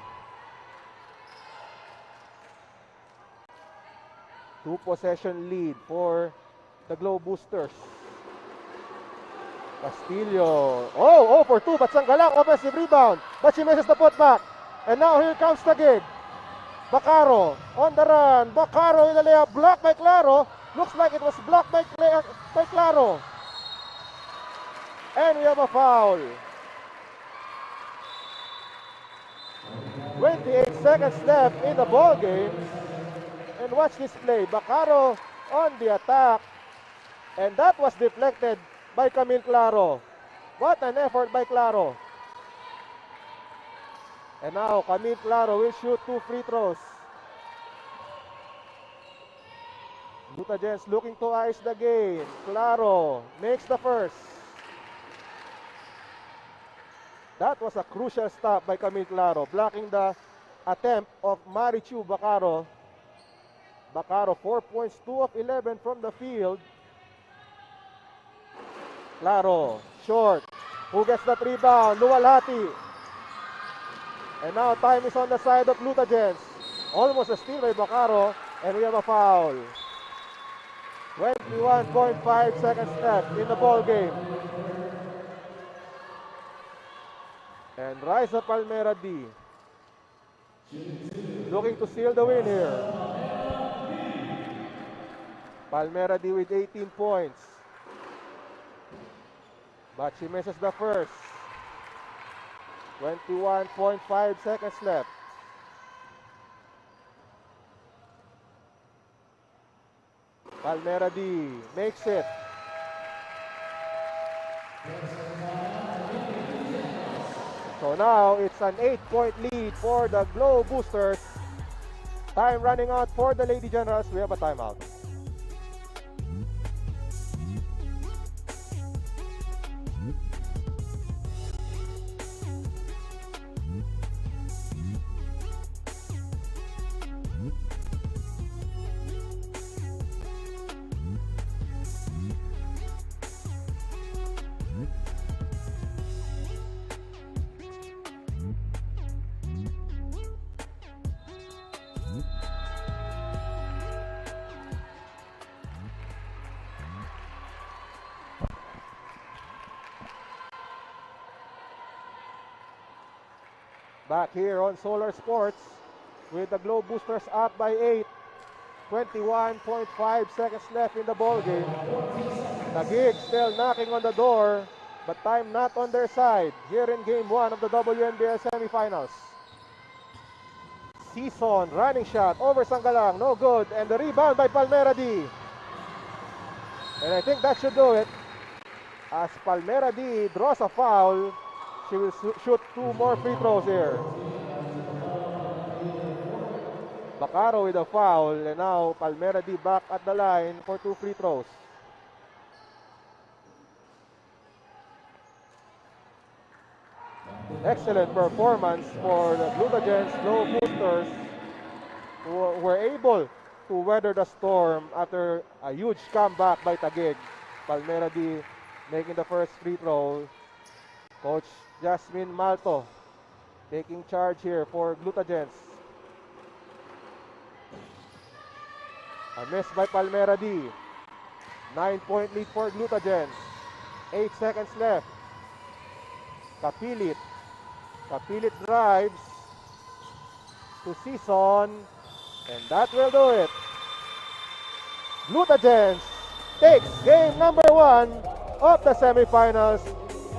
2-possession lead for the Globe Boosters. Castillo, oh for 2, but Sanggalang, offensive rebound, but she misses the putback. And now here comes Taguig. Bacaro on the run. Bacaro with the layup, blocked by Claro. Looks like it was blocked by Claro. And we have a foul. 28 seconds left in the ball game. And watch this play. Bacaro on the attack. And that was deflected by Camille Claro. What an effort by Claro. And now Camille Claro will shoot 2 free throws. Glutagence looking to ice the game. Claro makes the first. That was a crucial stop by Camille Claro, blocking the attempt of Marichu Bacaro. Bacaro 4 points, 2 of 11 from the field. Claro, short. Who gets that rebound? Luwalhati. And now time is on the side of Glutagence. Almost a steal by Bacaro, and we have a foul. 21.5 seconds left in the ball game. And Raisa Palmera D. looking to seal the win here. Palmera D with 18 points. But she misses the first. 21.5 seconds left. Palmera D makes it. So now it's an 8-point lead for the Glow Boosters. Time running out for the Lady Generals. We have a timeout. Back here on Solar Sports with the Globe Boosters up by 8. 21.5 seconds left in the ball game. Taguig still knocking on the door, but time not on their side here in Game 1 of the WNBL semifinals. Season running shot over Sanggalang, no good, and the rebound by Palmera D. And I think that should do it. As Palmera D draws a foul, she will shoot 2 more free throws here. Bacaro with a foul, and now Palmera D back at the line for 2 free throws. Excellent performance for the Glutagence Glow Boosters, who were able to weather the storm after a huge comeback by Taguig. Palmera D making the first free throw. Coach Jasmine Malto taking charge here for Glutagence. A miss by Palmera D. 9-point lead for Glutagence. 8 seconds left. Kapilit. Kapilit drives to Season, and that will do it. Glutagence takes game number 1 of the semifinals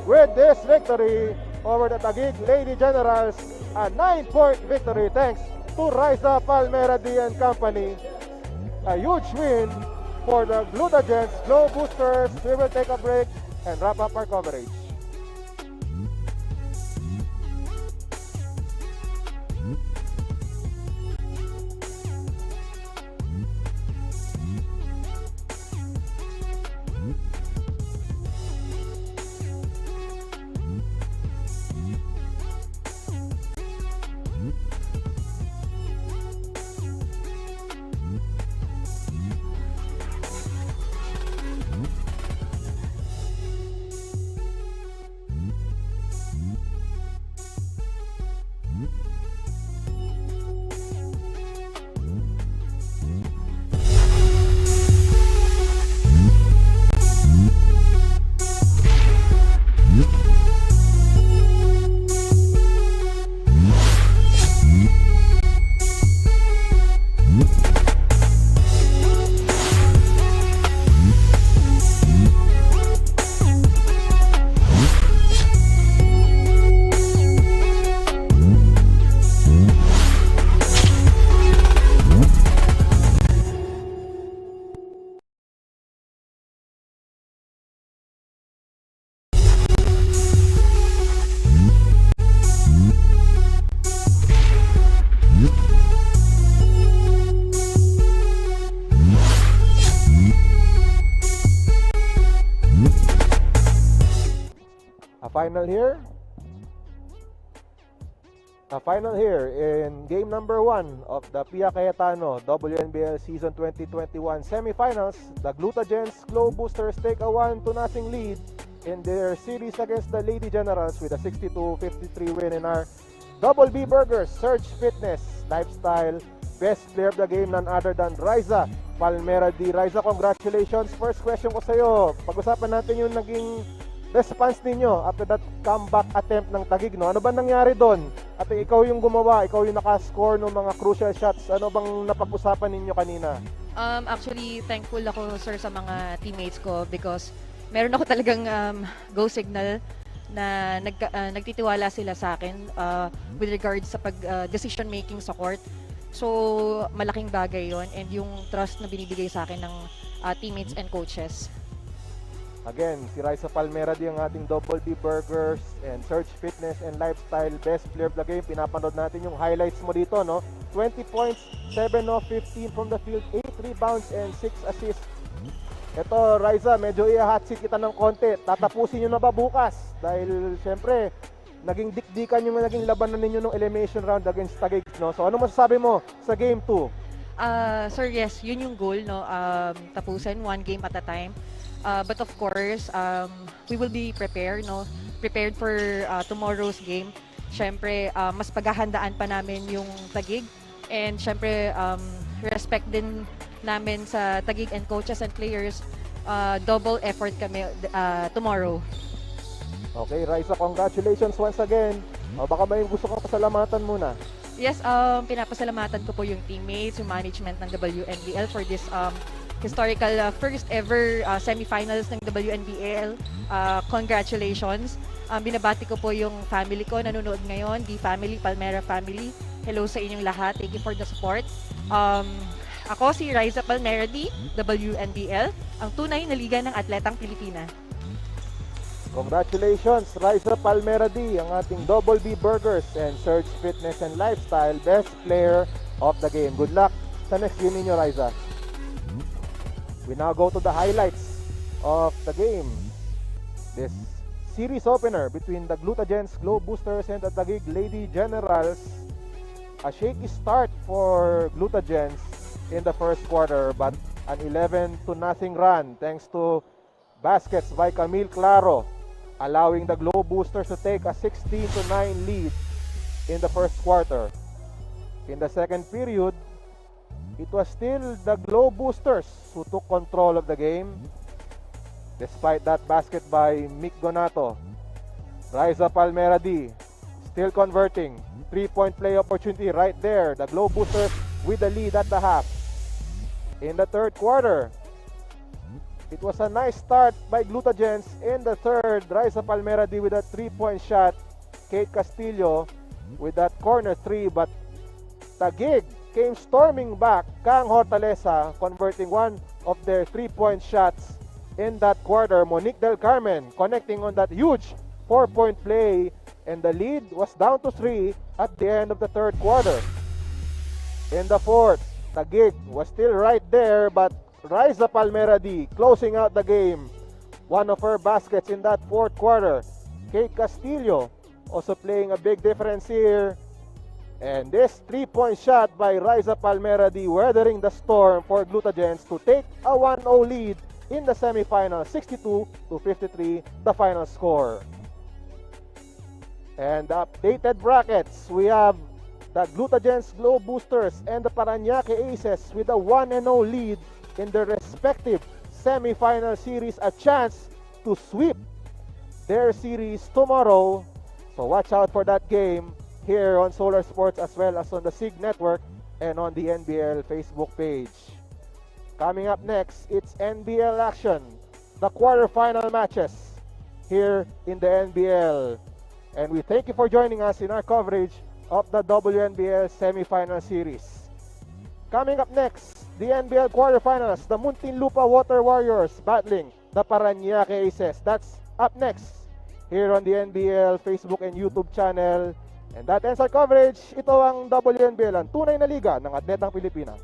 with this victory over the Taguig Lady Generals. A 9-point victory thanks to Raisa Palmera D and company. A huge win for the Glutagence Glow Boosters. We will take a break and wrap up our coverage. A final here in game number 1 of the Pia Cayetano WNBL season 2021 semifinals. The Glutagence Glow Boosters take a 1-0 lead in their series against the Lady Generals with a 62-53 win. In our Double B Burgers Surge Fitness Lifestyle best player of the game, none other than Raisa Palmera D. Raisa, congratulations. First question ko sa iyo, pag-usapan natin yung naging response ninyo after that comeback attempt ng Taguig, no? Ano ba nangyari doon? At ikaw yung gumawa, ikaw yung nakascore ng mga crucial shots. Ano bang napag-usapan ninyo kanina? Actually, thankful ako, sir, sa mga teammates ko because meron ako talagang go signal na nagtitiwala sila sa akin with regards sa decision making sa court. So, malaking bagay yon and yung trust na binibigay sa akin ng teammates and coaches. Again, si Raisa Palmera din ang ating Double B Burgers and Surge Fitness and Lifestyle Best Player of the Game. Pinapanood natin yung highlights mo dito, no? 20 points, 7 of 15 from the field, 8 rebounds and 6 assists. Ito, Raisa, medyo i-hot seat kita ng konti. Tatapusin nyo na ba bukas? Dahil, syempre, naging dikdikan yung naging labanan ninyo ng elimination round against Taguig, no? So, ano masasabi mo sa Game 2? Sir, yes, yun yung goal, no? Tapusin one game at a time. But of course, we will be prepared, no? Prepared for tomorrow's game. Syempre, mas paghahandaan pa namin yung Taguig. And syempre, respect din namin sa Taguig and coaches and players. Double effort kami tomorrow. Okay, Raisa, congratulations once again. Baka may gusto kong pasalamatan muna. Yes, pinapasalamatan ko po yung teammates, yung management ng WNBL for this historical first ever semifinals ng WNBL. Congratulations. Binabati ko po yung family ko nanonood ngayon, the family, Palmera family. Hello sa inyong lahat. Thank you for the support. Ako si Raisa Palmera D, WNBL, ang tunay na liga ng atletang Pilipina. Congratulations, Raisa Palmera D, ang ating Double B Burgers and Surge Fitness and Lifestyle Best Player of the Game. Good luck sa next game ninyo, Raisa. We now go to the highlights of the game. This series opener between the Glutagence Glow Boosters and the Taguig Lady Generals. A shaky start for Glutagence in the first quarter, but an 11-0 run thanks to baskets by Camille Claro, allowing the Glow Boosters to take a 16-9 lead in the first quarter. In the second period, it was still the Glow Boosters who took control of the game. Despite that basket by Mick Donato, Raisa Palmera D still converting. 3-point play opportunity right there. The Glow Boosters with the lead at the half. In the third quarter, it was a nice start by Glutagence. In the third, Raisa Palmera D with a 3-point shot. Kate Castillo with that corner 3, but Taguig came storming back. Kang Hortaleza converting one of their 3-point shots in that quarter. Monique Del Carmen connecting on that huge 4-point play, and the lead was down to 3 at the end of the third quarter. In the fourth, Taguig was still right there, but Raisa Palmera D closing out the game. One of her baskets in that fourth quarter. Kate Castillo also playing a big difference here. And this 3-point shot by Raisa Palmera D weathering the storm for Glutagence to take a 1-0 lead in the semifinal, 62-53, the final score. And the updated brackets, we have the Glutagence Glow Boosters and the Parañaque Aces with a 1-0 lead in their respective semifinal series, a chance to sweep their series tomorrow. So watch out for that game here on Solar Sports as well as on the SIG Network and on the NBL Facebook page. Coming up next, it's NBL action, the quarterfinal matches here in the NBL. And we thank you for joining us in our coverage of the WNBL semifinal series. Coming up next, the NBL quarterfinals, the Muntinlupa Water Warriors battling the Parañaque Aces. That's up next here on the NBL Facebook and YouTube channel. And that ends our coverage. Ito ang WNBL, ang tunay na liga ng atletang Pilipina.